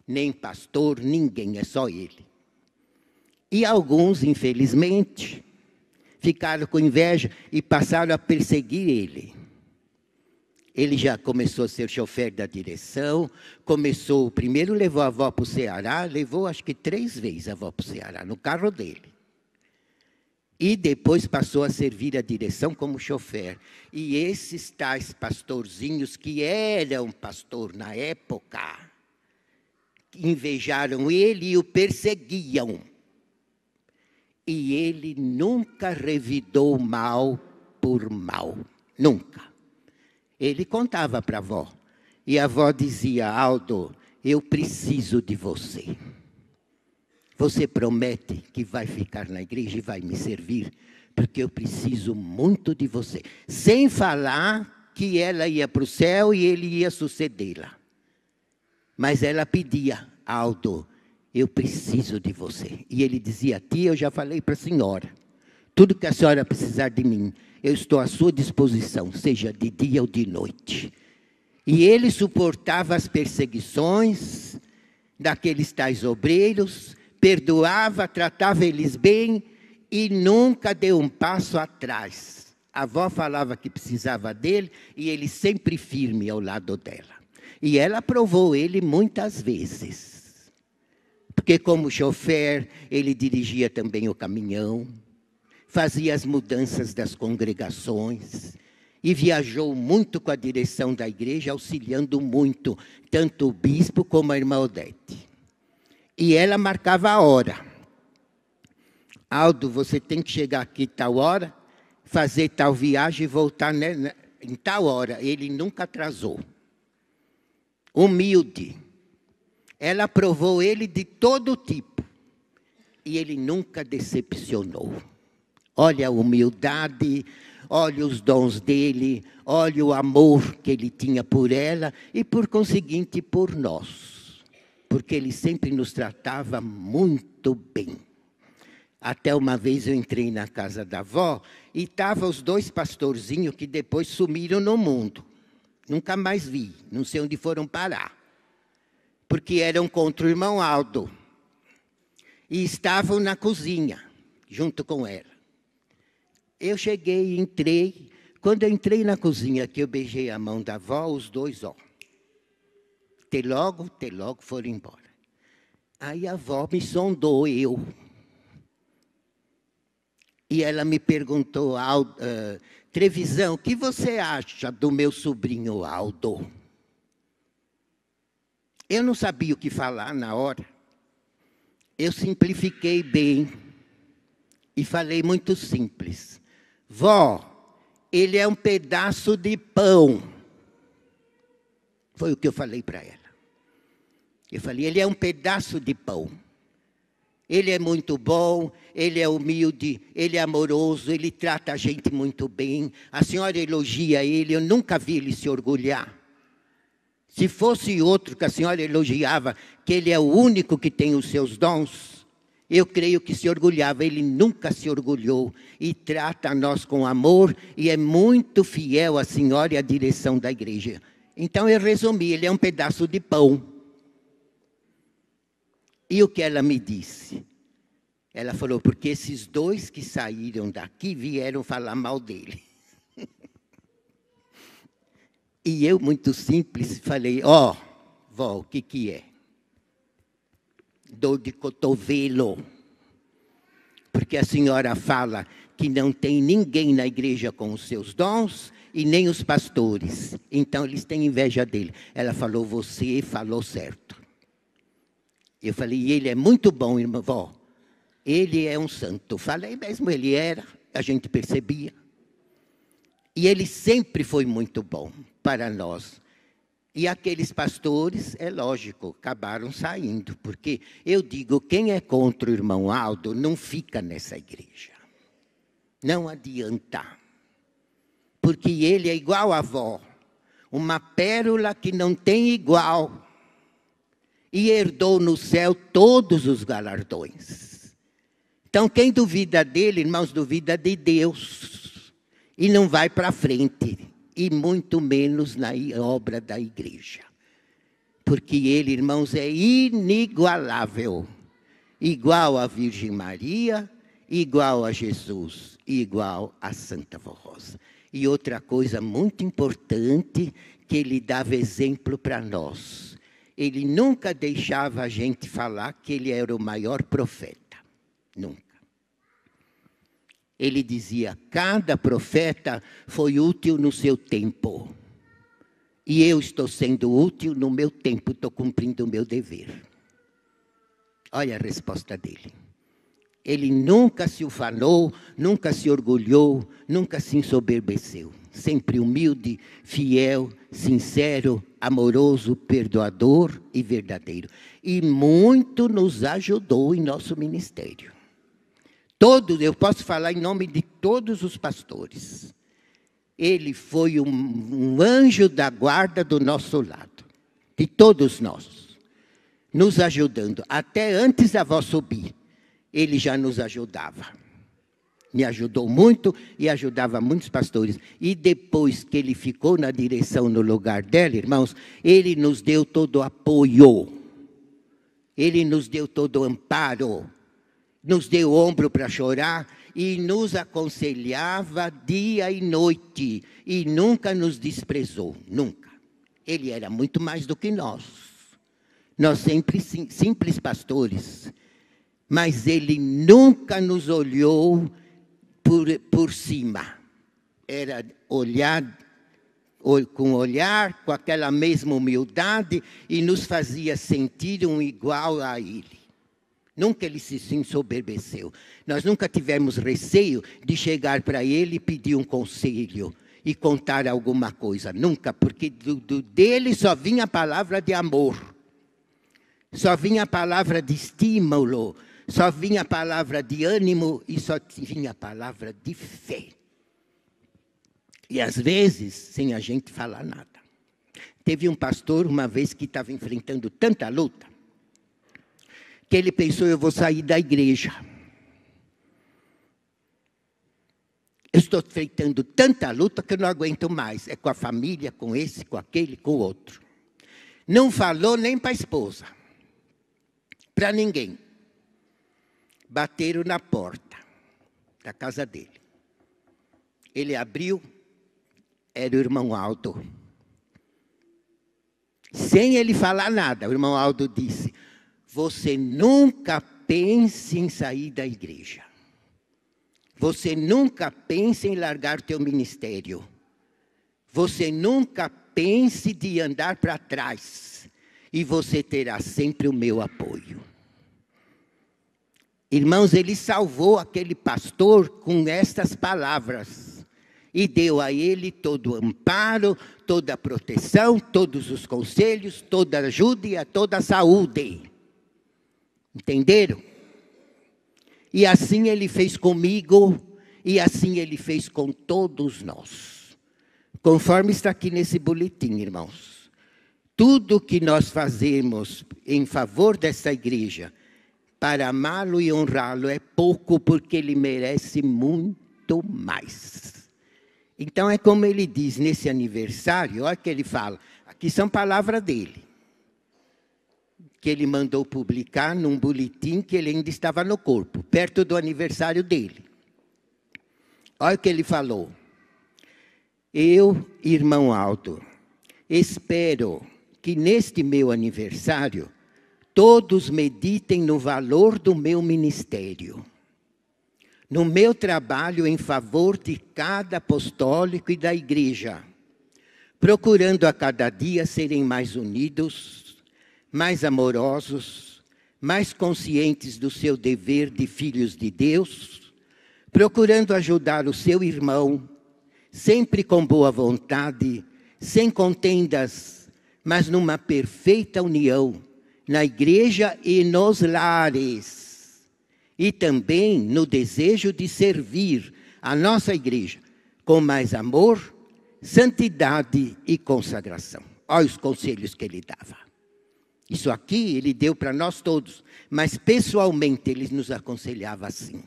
Nem pastor, ninguém, é só ele. E alguns, infelizmente, ficaram com inveja e passaram a perseguir ele. Ele já começou a ser chofer da direção, primeiro levou a avó para o Ceará, levou acho que 3 vezes a avó para o Ceará, no carro dele. E depois passou a servir a direção como chofer. E esses tais pastorzinhos, que eram pastor na época, invejaram ele e o perseguiam. E ele nunca revidou mal por mal. Nunca. Ele contava para a avó. E a avó dizia, Aldo, eu preciso de você. Você promete que vai ficar na igreja e vai me servir? Porque eu preciso muito de você. Sem falar que ela ia para o céu e ele ia sucedê-la. Mas ela pedia, Aldo, eu preciso de você. E ele dizia, tia, eu já falei para a senhora. Tudo que a senhora precisar de mim, eu estou à sua disposição, seja de dia ou de noite. E ele suportava as perseguições daqueles tais obreiros, perdoava, tratava eles bem e nunca deu um passo atrás. A avó falava que precisava dele e ele sempre firme ao lado dela. E ela provou ele muitas vezes. Porque como chofer, ele dirigia também o caminhão, fazia as mudanças das congregações. e viajou muito com a direção da igreja, auxiliando muito, tanto o bispo como a irmã Odete. E ela marcava a hora. Aldo, você tem que chegar aqui tal hora, fazer tal viagem e voltar em tal hora. Ele nunca atrasou. Humilde. Ela aprovou ele de todo tipo. E ele nunca decepcionou. Olha a humildade, olha os dons dele, olha o amor que ele tinha por ela e, por conseguinte, por nós. Porque ele sempre nos tratava muito bem. Até uma vez eu entrei na casa da avó e estavam os dois pastorzinhos que depois sumiram no mundo. Nunca mais vi, não sei onde foram parar. Porque eram contra o irmão Aldo. E estavam na cozinha, junto com ela. Eu cheguei, entrei. Quando eu entrei na cozinha, que eu beijei a mão da avó, os dois, até logo foram embora. Aí a avó me sondou, eu. E ela me perguntou, Trevisão, o que você acha do meu sobrinho Aldo? Eu não sabia o que falar na hora. Eu simplifiquei bem e falei muito simples. Vó, ele é um pedaço de pão. Foi o que eu falei para ela. Eu falei, ele é um pedaço de pão. Ele é muito bom, ele é humilde, ele é amoroso, ele trata a gente muito bem. A senhora elogia ele, eu nunca vi ele se orgulhar. Se fosse outro que a senhora elogiava, que ele é o único que tem os seus dons, eu creio que se orgulhava. Ele nunca se orgulhou e trata a nós com amor e é muito fiel à senhora e à direção da igreja. Então eu resumi, ele é um pedaço de pão. E o que ela me disse? Ela falou, porque esses dois que saíram daqui vieram falar mal dele. E eu, muito simples, falei, vó, o que é? Dor de cotovelo. Porque a senhora fala que não tem ninguém na igreja com os seus dons e nem os pastores. Então, eles têm inveja dele. Ela falou, você falou certo. Eu falei, ele é muito bom, irmã, vó. Ele é um santo. Falei mesmo, ele era, a gente percebia. E ele sempre foi muito bom para nós. E aqueles pastores, é lógico, acabaram saindo. Porque eu digo, quem é contra o irmão Aldo não fica nessa igreja. Não adianta. Porque ele é igual à avó. Uma pérola que não tem igual. E herdou no céu todos os galardões. Então, quem duvida dele, irmãos, duvida de Deus. E não vai para frente. E muito menos na obra da igreja. Porque ele, irmãos, é inigualável. Igual à Virgem Maria, igual a Jesus, igual a Santa Vó Rosa. E outra coisa muito importante, que ele dava exemplo para nós. Ele nunca deixava a gente falar que ele era o maior profeta. Nunca. Ele dizia, cada profeta foi útil no seu tempo. E eu estou sendo útil no meu tempo, estou cumprindo o meu dever. Olha a resposta dele. Ele nunca se ufanou, nunca se orgulhou, nunca se ensoberbeceu. Sempre humilde, fiel, sincero, amoroso, perdoador e verdadeiro. E muito nos ajudou em nosso ministério. Todos, eu posso falar em nome de todos os pastores. Ele foi um anjo da guarda do nosso lado. De todos nós. Nos ajudando. Até antes da avó subir, ele já nos ajudava. Me ajudou muito e ajudava muitos pastores. E depois que ele ficou na direção no lugar dela, irmãos, ele nos deu todo o apoio. Ele nos deu todo o amparo. Nos deu ombro para chorar e nos aconselhava dia e noite. E nunca nos desprezou, nunca. Ele era muito mais do que nós. Nós sempre simples pastores. Mas ele nunca nos olhou por cima. era olhar com aquela mesma humildade e nos fazia sentir um igual a ele. Nunca ele se ensoberbeceu. Nós nunca tivemos receio de chegar para ele e pedir um conselho e contar alguma coisa. Nunca, porque dele só vinha a palavra de amor. Só vinha a palavra de estímulo. Só vinha a palavra de ânimo e só vinha a palavra de fé. E às vezes, sem a gente falar nada. Teve um pastor uma vez que estava enfrentando tanta luta, que ele pensou, eu vou sair da igreja. Eu estou enfrentando tanta luta que eu não aguento mais. É com a família, com esse, com aquele, com o outro. Não falou nem para a esposa. Para ninguém. Bateram na porta da casa dele. Ele abriu, era o irmão Aldo. Sem ele falar nada, o irmão Aldo disse, você nunca pense em sair da igreja. Você nunca pense em largar teu ministério. Você nunca pense de andar para trás. E você terá sempre o meu apoio. Irmãos, ele salvou aquele pastor com estas palavras. E deu a ele todo o amparo, toda a proteção, todos os conselhos, toda a ajuda e toda a saúde. Entenderam? E assim ele fez comigo, e assim ele fez com todos nós. Conforme está aqui nesse boletim, irmãos. Tudo que nós fazemos em favor dessa igreja, para amá-lo e honrá-lo, é pouco, porque ele merece muito mais. Então é como ele diz nesse aniversário, olha que ele fala, aqui são palavras dele. Que ele mandou publicar num boletim que ele ainda estava no corpo, perto do aniversário dele. Olha o que ele falou. Eu, irmão Aldo, espero que neste meu aniversário todos meditem no valor do meu ministério, no meu trabalho em favor de cada apostólico e da igreja, procurando a cada dia serem mais unidos, mais amorosos, mais conscientes do seu dever de filhos de Deus, procurando ajudar o seu irmão, sempre com boa vontade, sem contendas, mas numa perfeita união, na igreja e nos lares, e também no desejo de servir a nossa igreja com mais amor, santidade e consagração. Olha os conselhos que ele dava. Isso aqui ele deu para nós todos, mas pessoalmente ele nos aconselhava assim.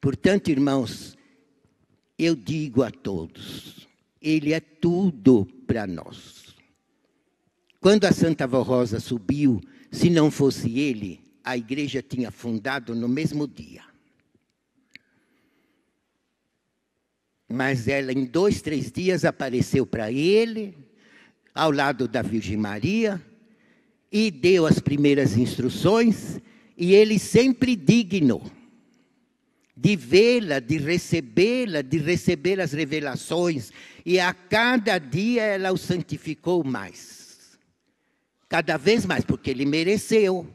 Portanto, irmãos, eu digo a todos, ele é tudo para nós. Quando a Santa Avó Rosa subiu, se não fosse ele, a igreja tinha fundado no mesmo dia. Mas ela, em 2, 3 dias, apareceu para ele, ao lado da Virgem Maria, e deu as primeiras instruções, e ele sempre digno de vê-la, de receber as revelações, e a cada dia ela o santificou mais. Cada vez mais, porque ele mereceu,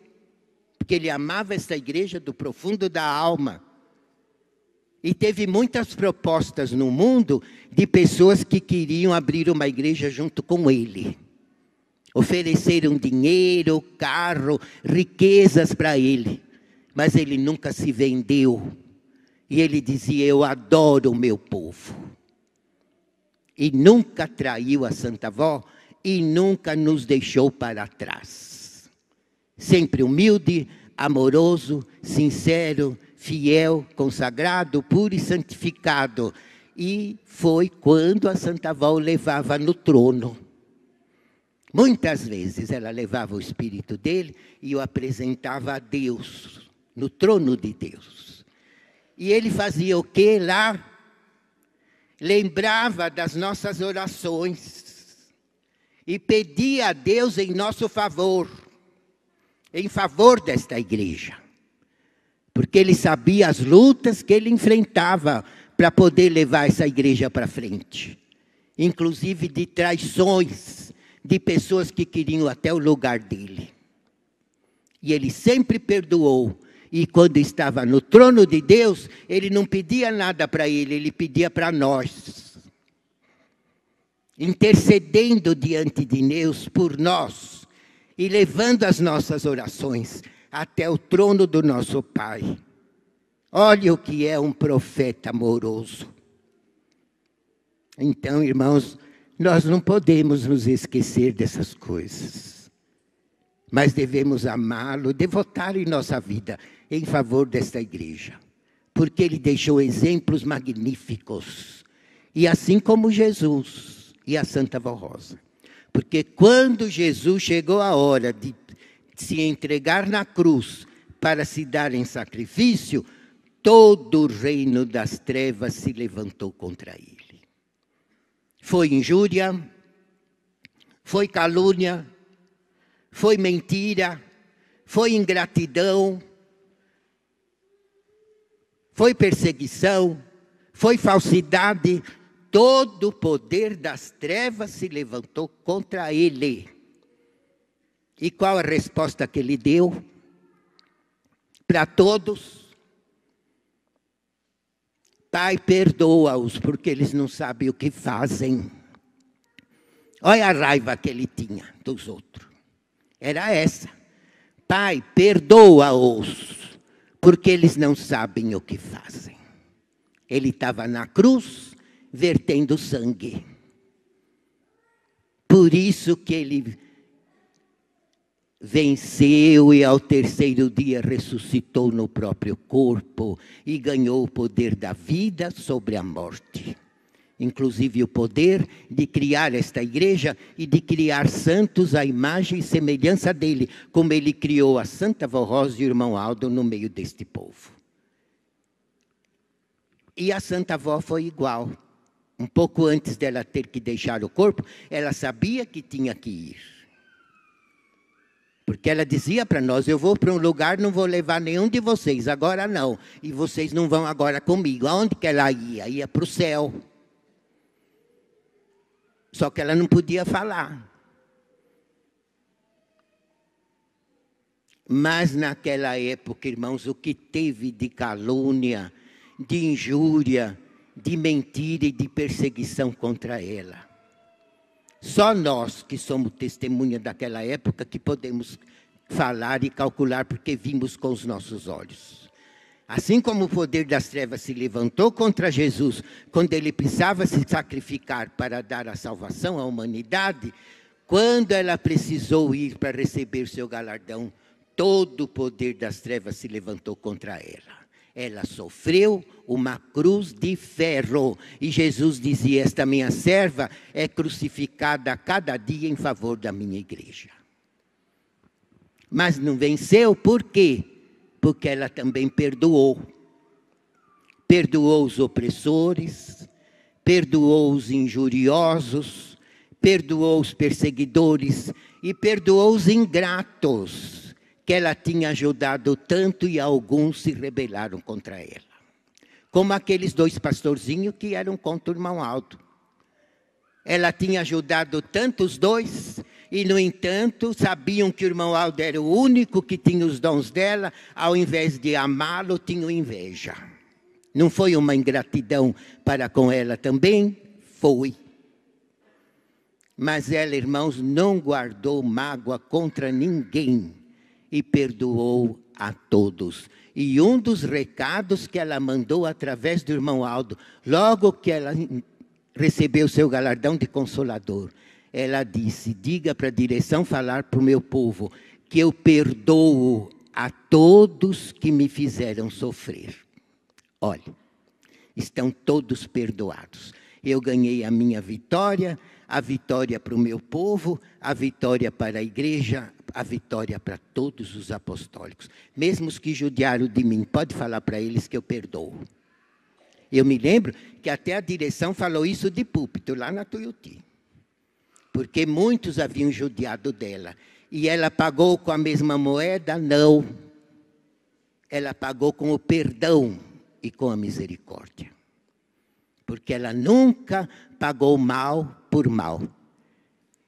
porque ele amava esta igreja do profundo da alma. E teve muitas propostas no mundo de pessoas que queriam abrir uma igreja junto com ele. Ofereceram dinheiro, carro, riquezas para ele. Mas ele nunca se vendeu. E ele dizia, eu adoro o meu povo. E nunca traiu a Santa Avó e nunca nos deixou para trás. Sempre humilde, amoroso, sincero, fiel, consagrado, puro e santificado. E foi quando a Santa Avó o levava no trono. Muitas vezes ela levava o espírito dele e o apresentava a Deus, no trono de Deus. E ele fazia o quê lá? Lembrava das nossas orações e pedia a Deus em nosso favor, em favor desta igreja. Porque ele sabia as lutas que ele enfrentava para poder levar essa igreja para frente. Inclusive de traições de pessoas que queriam até o lugar dele. E ele sempre perdoou. E quando estava no trono de Deus, ele não pedia nada para ele pedia para nós. Intercedendo diante de Deus por nós e levando as nossas orações até o trono do nosso Pai. Olha o que é um profeta amoroso. Então, irmãos, nós não podemos nos esquecer dessas coisas. Mas devemos amá-lo, devotar em nossa vida em favor desta igreja. Porque ele deixou exemplos magníficos. E assim como Jesus e a Santa Avó Rosa. Porque quando Jesus chegou a hora de se entregar na cruz para se dar em sacrifício, todo o reino das trevas se levantou contra ele. Foi injúria, foi calúnia, foi mentira, foi ingratidão, foi perseguição, foi falsidade. Todo o poder das trevas se levantou contra ele. E qual a resposta que ele deu? Para todos. Pai, perdoa-os, porque eles não sabem o que fazem. Olha a raiva que ele tinha dos outros. Era essa. Pai, perdoa-os, porque eles não sabem o que fazem. Ele estava na cruz, vertendo sangue. Por isso que ele venceu e ao terceiro dia ressuscitou no próprio corpo e ganhou o poder da vida sobre a morte. Inclusive o poder de criar esta igreja e de criar santos à imagem e semelhança dele, como ele criou a Santa Avó Rosa e o irmão Aldo no meio deste povo. E a Santa Avó foi igual. Um pouco antes dela ter que deixar o corpo, ela sabia que tinha que ir. Porque ela dizia para nós, eu vou para um lugar, não vou levar nenhum de vocês, agora não. E vocês não vão agora comigo. Aonde que ela ia? Ia para o céu. Só que ela não podia falar. Mas naquela época, irmãos, o que teve de calúnia, de injúria, de mentira e de perseguição contra ela. Só nós que somos testemunha daquela época que podemos falar e calcular porque vimos com os nossos olhos. Assim como o poder das trevas se levantou contra Jesus, quando ele precisava se sacrificar para dar a salvação à humanidade, quando ela precisou ir para receber seu galardão, todo o poder das trevas se levantou contra ela. Ela sofreu uma cruz de ferro. E Jesus dizia, esta minha serva é crucificada a cada dia em favor da minha igreja. Mas não venceu, por quê? Porque ela também perdoou. Perdoou os opressores, perdoou os injuriosos, perdoou os perseguidores e perdoou os ingratos, que ela tinha ajudado tanto e alguns se rebelaram contra ela. Como aqueles dois pastorzinhos que eram contra o irmão Aldo. Ela tinha ajudado tanto os dois, e no entanto sabiam que o irmão Aldo era o único que tinha os dons dela, ao invés de amá-lo, tinham inveja. Não foi uma ingratidão para com ela também? Foi. Mas ela, irmãos, não guardou mágoa contra ninguém. E perdoou a todos. E um dos recados que ela mandou através do irmão Aldo, logo que ela recebeu seu galardão de consolador, ela disse, diga para a direção falar para o meu povo, que eu perdoo a todos que me fizeram sofrer. Olha, estão todos perdoados. Eu ganhei a minha vitória, a vitória para o meu povo, a vitória para a igreja, a vitória para todos os apostólicos. Mesmo os que judiaram de mim, pode falar para eles que eu perdoo. Eu me lembro que até a direção falou isso de púlpito, lá na Tuiuti. Porque muitos haviam judiado dela. E ela pagou com a mesma moeda? Não. Ela pagou com o perdão e com a misericórdia. porque ela nunca pagou mal por mal.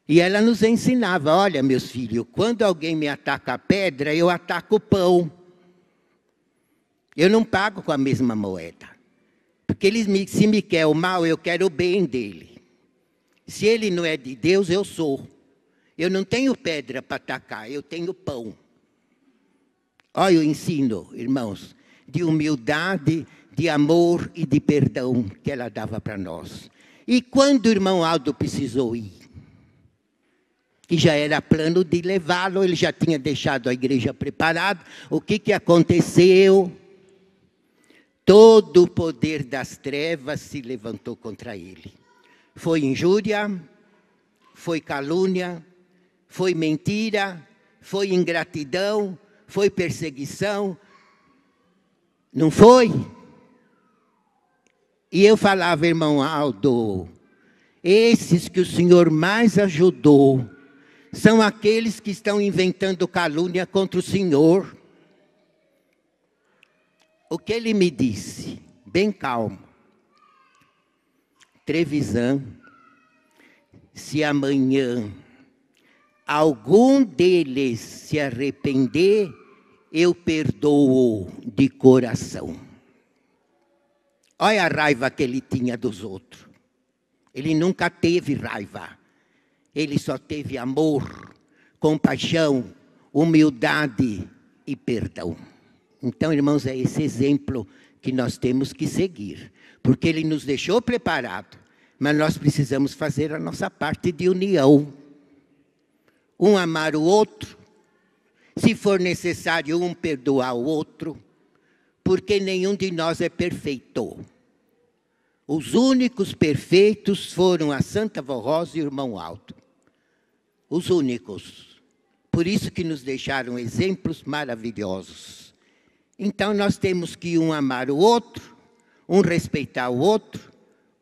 E ela nos ensinava, olha, meus filhos, quando alguém me ataca a pedra, eu ataco o pão. Eu não pago com a mesma moeda. Porque se me quer o mal, eu quero o bem dele. Se ele não é de Deus, eu sou. Eu não tenho pedra para atacar, eu tenho pão. Olha o ensino, irmãos, de humildade, de amor e de perdão que ela dava para nós. E quando o irmão Aldo precisou ir, que já era plano de levá-lo, ele já tinha deixado a igreja preparada, o que aconteceu? Todo o poder das trevas se levantou contra ele. Foi injúria, foi calúnia, foi mentira, foi ingratidão, foi perseguição. Não foi? E eu falava, irmão Aldo, esses que o Senhor mais ajudou são aqueles que estão inventando calúnia contra o Senhor. O que ele me disse, bem calmo, Trevisan, se amanhã algum deles se arrepender, eu perdoo de coração. Olha a raiva que ele tinha dos outros. Ele nunca teve raiva. Ele só teve amor, compaixão, humildade e perdão. Então, irmãos, é esse exemplo que nós temos que seguir. Porque ele nos deixou preparado, mas nós precisamos fazer a nossa parte de união. Um amar o outro, se for necessário, um perdoar o outro, porque nenhum de nós é perfeito. Os únicos perfeitos foram a Santa Vó Rosa e o irmão Aldo. Os únicos. Por isso que nos deixaram exemplos maravilhosos. Então nós temos que um amar o outro, um respeitar o outro,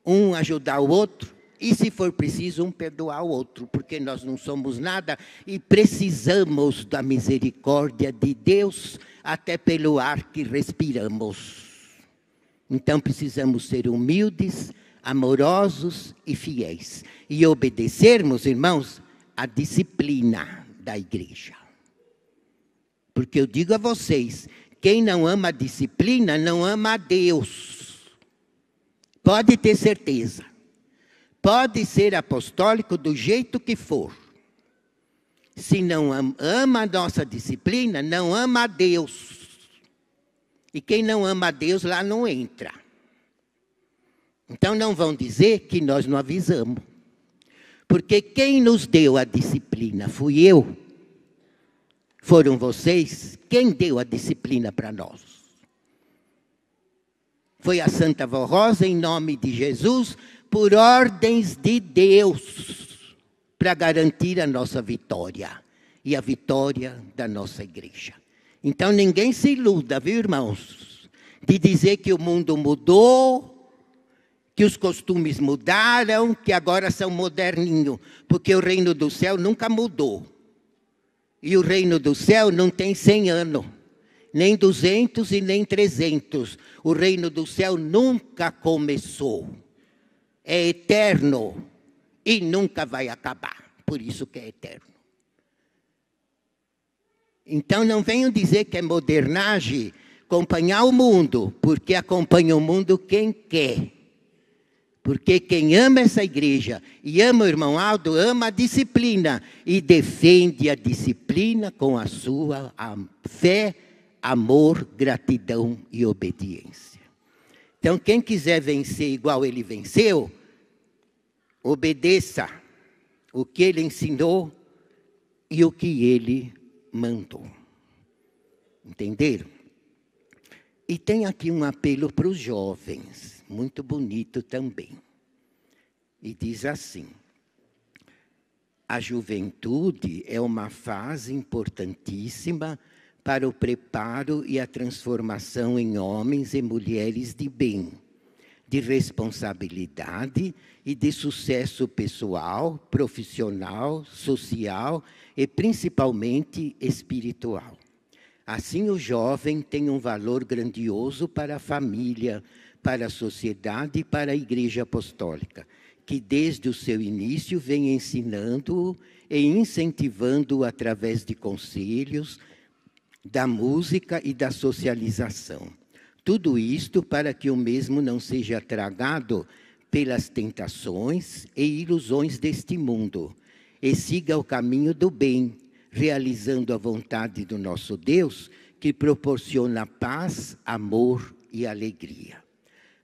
um ajudar o outro, e se for preciso, um perdoar o outro, porque nós não somos nada e precisamos da misericórdia de Deus, até pelo ar que respiramos. Então precisamos ser humildes, amorosos e fiéis. E obedecermos, irmãos, a disciplina da igreja. Porque eu digo a vocês, quem não ama a disciplina, não ama a Deus. Pode ter certeza. Pode ser apostólico do jeito que for. Se não ama a nossa disciplina, não ama a Deus. E quem não ama a Deus lá não entra. Então não vão dizer que nós não avisamos. Porque quem nos deu a disciplina fui eu. Foram vocês. Quem deu a disciplina para nós? Foi a Santa Vó Rosa, em nome de Jesus, por ordens de Deus, para garantir a nossa vitória e a vitória da nossa igreja. Então ninguém se iluda, viu, irmãos, de dizer que o mundo mudou, que os costumes mudaram, que agora são moderninhos, porque o reino do céu nunca mudou. E o reino do céu não tem 100 anos, nem 200 e nem 300. O reino do céu nunca começou. É eterno e nunca vai acabar. Por isso que é eterno. Então não venham dizer que é modernagem acompanhar o mundo, porque acompanha o mundo quem quer. Porque quem ama essa igreja e ama o irmão Aldo, ama a disciplina e defende a disciplina com a sua fé, amor, gratidão e obediência. Então, quem quiser vencer igual ele venceu, obedeça o que ele ensinou e o que ele mandou. Entenderam? E tem aqui um apelo para os jovens, muito bonito também. E diz assim: a juventude é uma fase importantíssima para o preparo e a transformação em homens e mulheres de bem, de responsabilidade e de sucesso pessoal, profissional, social e principalmente espiritual. Assim, o jovem tem um valor grandioso para a família, para a sociedade e para a Igreja Apostólica, que desde o seu início vem ensinando-o e incentivando-o através de conselhos, da música e da socialização. Tudo isto para que o mesmo não seja tragado pelas tentações e ilusões deste mundo, e siga o caminho do bem, realizando a vontade do nosso Deus, que proporciona paz, amor e alegria.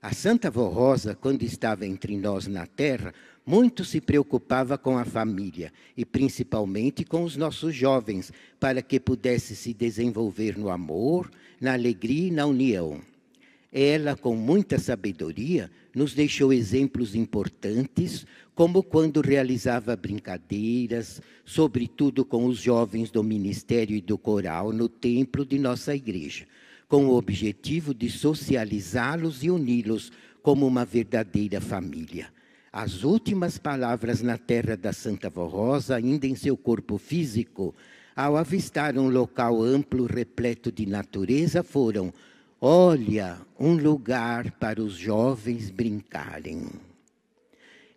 A Santa Vó Rosa, quando estava entre nós na terra, muito se preocupava com a família, e principalmente com os nossos jovens, para que pudesse se desenvolver no amor, na alegria e na união. Ela, com muita sabedoria, nos deixou exemplos importantes, como quando realizava brincadeiras, sobretudo com os jovens do ministério e do coral no templo de nossa igreja, com o objetivo de socializá-los e uni-los como uma verdadeira família. As últimas palavras na terra da Santa Vó Rosa, ainda em seu corpo físico, ao avistar um local amplo, repleto de natureza, foram: olha, um lugar para os jovens brincarem.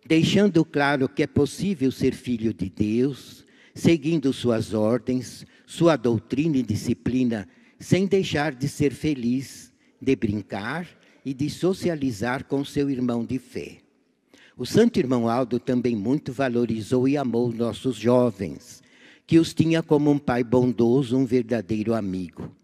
Deixando claro que é possível ser filho de Deus, seguindo suas ordens, sua doutrina e disciplina, sem deixar de ser feliz, de brincar e de socializar com seu irmão de fé. O Santo Irmão Aldo também muito valorizou e amou nossos jovens, que os tinha como um pai bondoso, um verdadeiro amigo.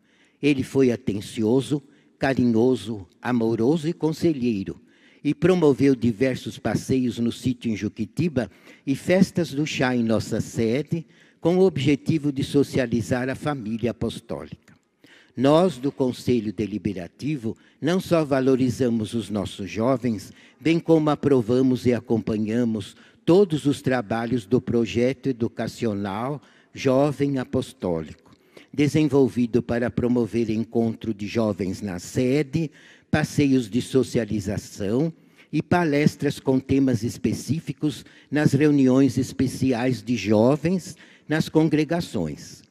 Ele foi atencioso, carinhoso, amoroso e conselheiro, e promoveu diversos passeios no sítio em Juquitiba e festas do chá em nossa sede, com o objetivo de socializar a família apostólica. Nós, do Conselho Deliberativo, não só valorizamos os nossos jovens, bem como aprovamos e acompanhamos todos os trabalhos do projeto educacional Jovem Apostólico, desenvolvido para promover encontro de jovens na sede, passeios de socialização e palestras com temas específicos nas reuniões especiais de jovens nas congregações,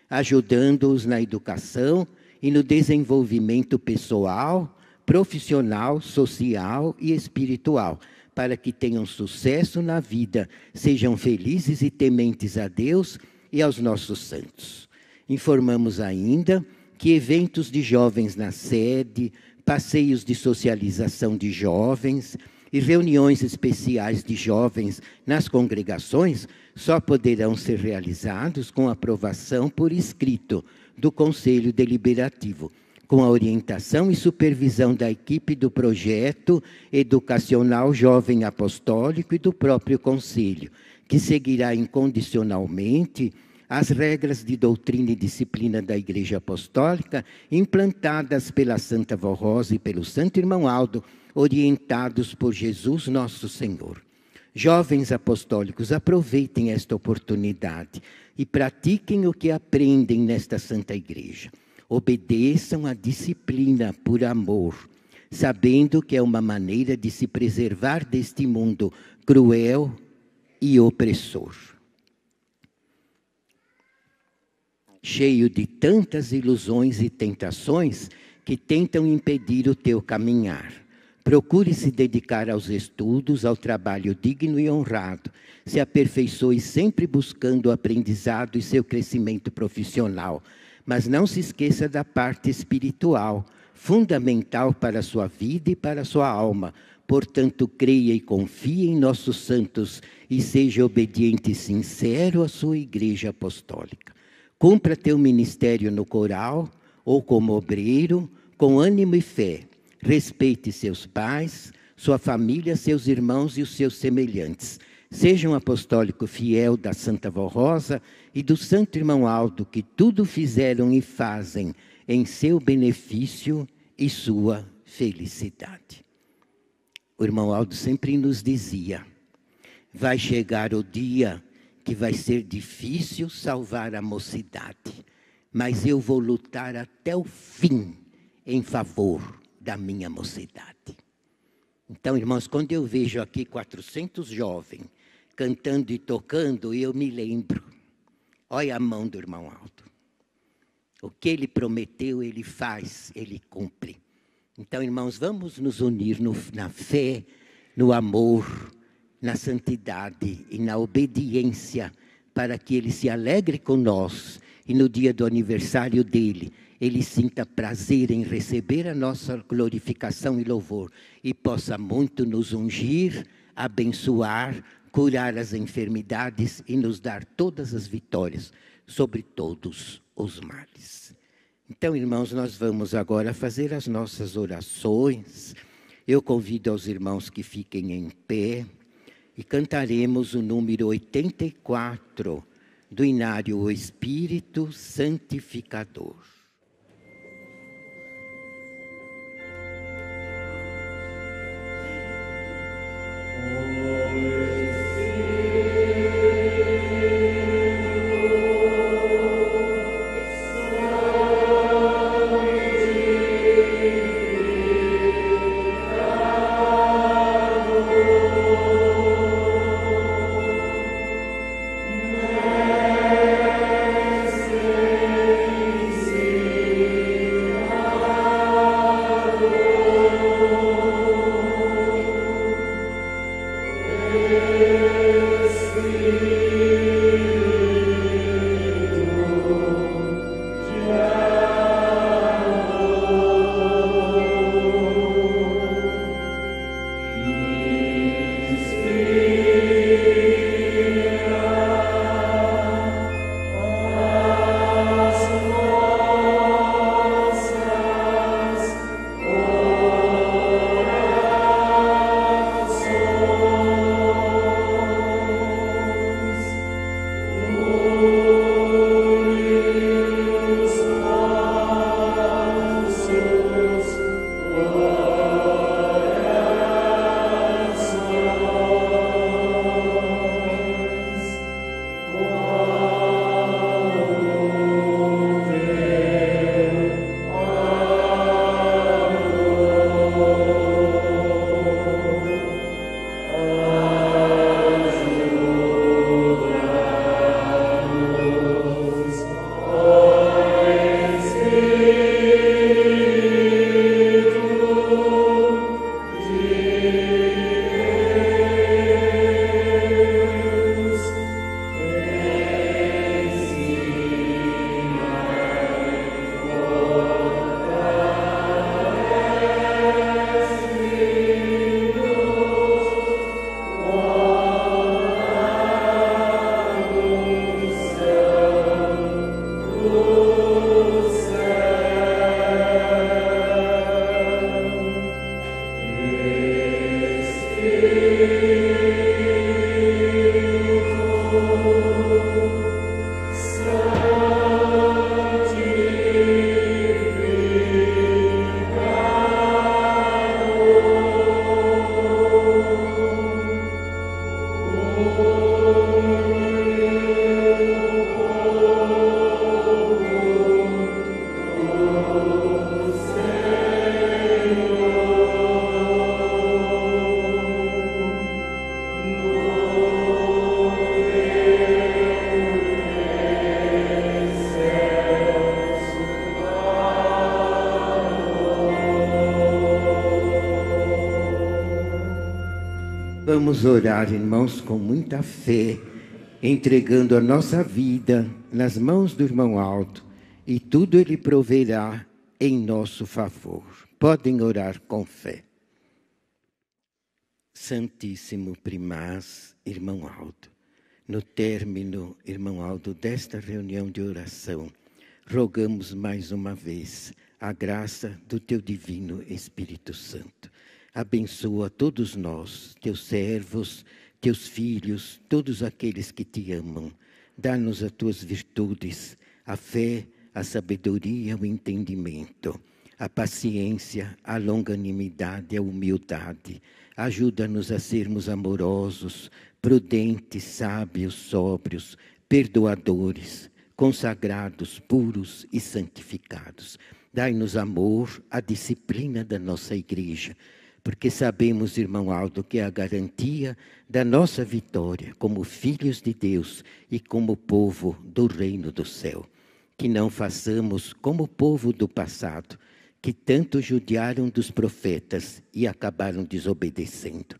ajudando-os na educação e no desenvolvimento pessoal, profissional, social e espiritual, para que tenham sucesso na vida, sejam felizes e tementes a Deus e aos nossos santos. Informamos ainda que eventos de jovens na sede, passeios de socialização de jovens e reuniões especiais de jovens nas congregações só poderão ser realizados com aprovação por escrito do Conselho Deliberativo, com a orientação e supervisão da equipe do projeto educacional Jovem Apostólico e do próprio Conselho, que seguirá incondicionalmente as regras de doutrina e disciplina da Igreja Apostólica implantadas pela Santa Vó Rosa e pelo Santo Irmão Aldo, orientados por Jesus nosso Senhor. Jovens apostólicos, aproveitem esta oportunidade e pratiquem o que aprendem nesta Santa Igreja. Obedeçam à disciplina por amor, sabendo que é uma maneira de se preservar deste mundo cruel e opressor, cheio de tantas ilusões e tentações que tentam impedir o teu caminhar. Procure se dedicar aos estudos, ao trabalho digno e honrado. Se aperfeiçoe sempre buscando o aprendizado e seu crescimento profissional. Mas não se esqueça da parte espiritual, fundamental para a sua vida e para a sua alma. Portanto, creia e confie em nossos santos e seja obediente e sincero à sua Igreja Apostólica. Cumpra teu ministério no coral ou como obreiro, com ânimo e fé. Respeite seus pais, sua família, seus irmãos e os seus semelhantes. Seja um apostólico fiel da Santa Vó Rosa e do Santo Irmão Aldo, que tudo fizeram e fazem em seu benefício e sua felicidade. O irmão Aldo sempre nos dizia: vai chegar o dia que vai ser difícil salvar a mocidade, mas eu vou lutar até o fim em favor da minha mocidade. Então, irmãos, quando eu vejo aqui 400 jovens cantando e tocando, eu me lembro, olha a mão do irmão Aldo. O que ele prometeu, ele faz, ele cumpre. Então, irmãos, vamos nos unir na fé, no amor, na santidade e na obediência, para que Ele se alegre com nós e no dia do aniversário dEle, Ele sinta prazer em receber a nossa glorificação e louvor e possa muito nos ungir, abençoar, curar as enfermidades e nos dar todas as vitórias sobre todos os males. Então, irmãos, nós vamos agora fazer as nossas orações. Eu convido aos irmãos que fiquem em pé e cantaremos o número 84 do Inário O Espírito Santificador. Vamos orar, irmãos, com muita fé, entregando a nossa vida nas mãos do irmão Aldo, e tudo ele proverá em nosso favor. Podem orar com fé. Santíssimo Primaz, irmão Aldo, no término, irmão Aldo, desta reunião de oração, rogamos mais uma vez a graça do teu divino Espírito Santo. Abençoa todos nós, teus servos, teus filhos, todos aqueles que te amam. Dá-nos as tuas virtudes, a fé, a sabedoria, o entendimento, a paciência, a longanimidade, a humildade. Ajuda-nos a sermos amorosos, prudentes, sábios, sóbrios, perdoadores, consagrados, puros e santificados. Dai-nos amor, a disciplina da nossa igreja, porque sabemos, irmão Aldo, que é a garantia da nossa vitória como filhos de Deus e como povo do reino do céu. Que não façamos como o povo do passado, que tanto judiaram dos profetas e acabaram desobedecendo.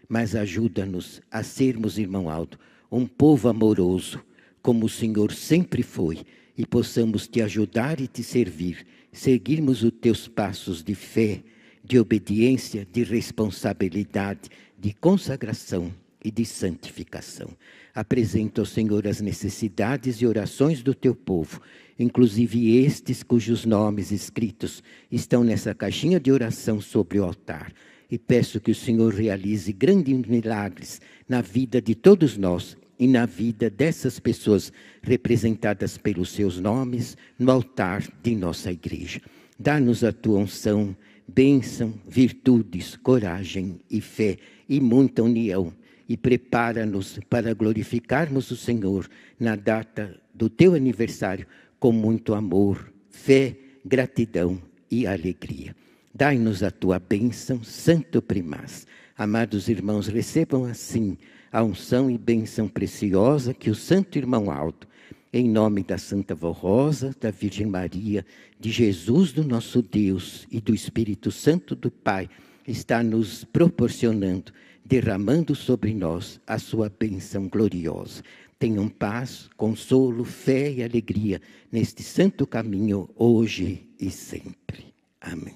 Mas ajuda-nos a sermos, irmão Aldo, um povo amoroso, como o Senhor sempre foi, e possamos te ajudar e te servir, seguirmos os teus passos de fé, de obediência, de responsabilidade, de consagração e de santificação. Apresento ao Senhor as necessidades e orações do teu povo, inclusive estes cujos nomes escritos estão nessa caixinha de oração sobre o altar. E peço que o Senhor realize grandes milagres na vida de todos nós e na vida dessas pessoas representadas pelos seus nomes no altar de nossa igreja. Dá-nos a tua unção, bênção, virtudes, coragem e fé e muita união. E prepara-nos para glorificarmos o Senhor na data do teu aniversário com muito amor, fé, gratidão e alegria. Dai-nos a tua bênção, Santo Primaz. Amados irmãos, recebam assim a unção e bênção preciosa que o Santo Irmão Aldo, em nome da Santa Vó Rosa, da Virgem Maria, de Jesus, do nosso Deus e do Espírito Santo do Pai, está nos proporcionando, derramando sobre nós a sua bênção gloriosa. Tenham paz, consolo, fé e alegria neste santo caminho, hoje e sempre. Amém.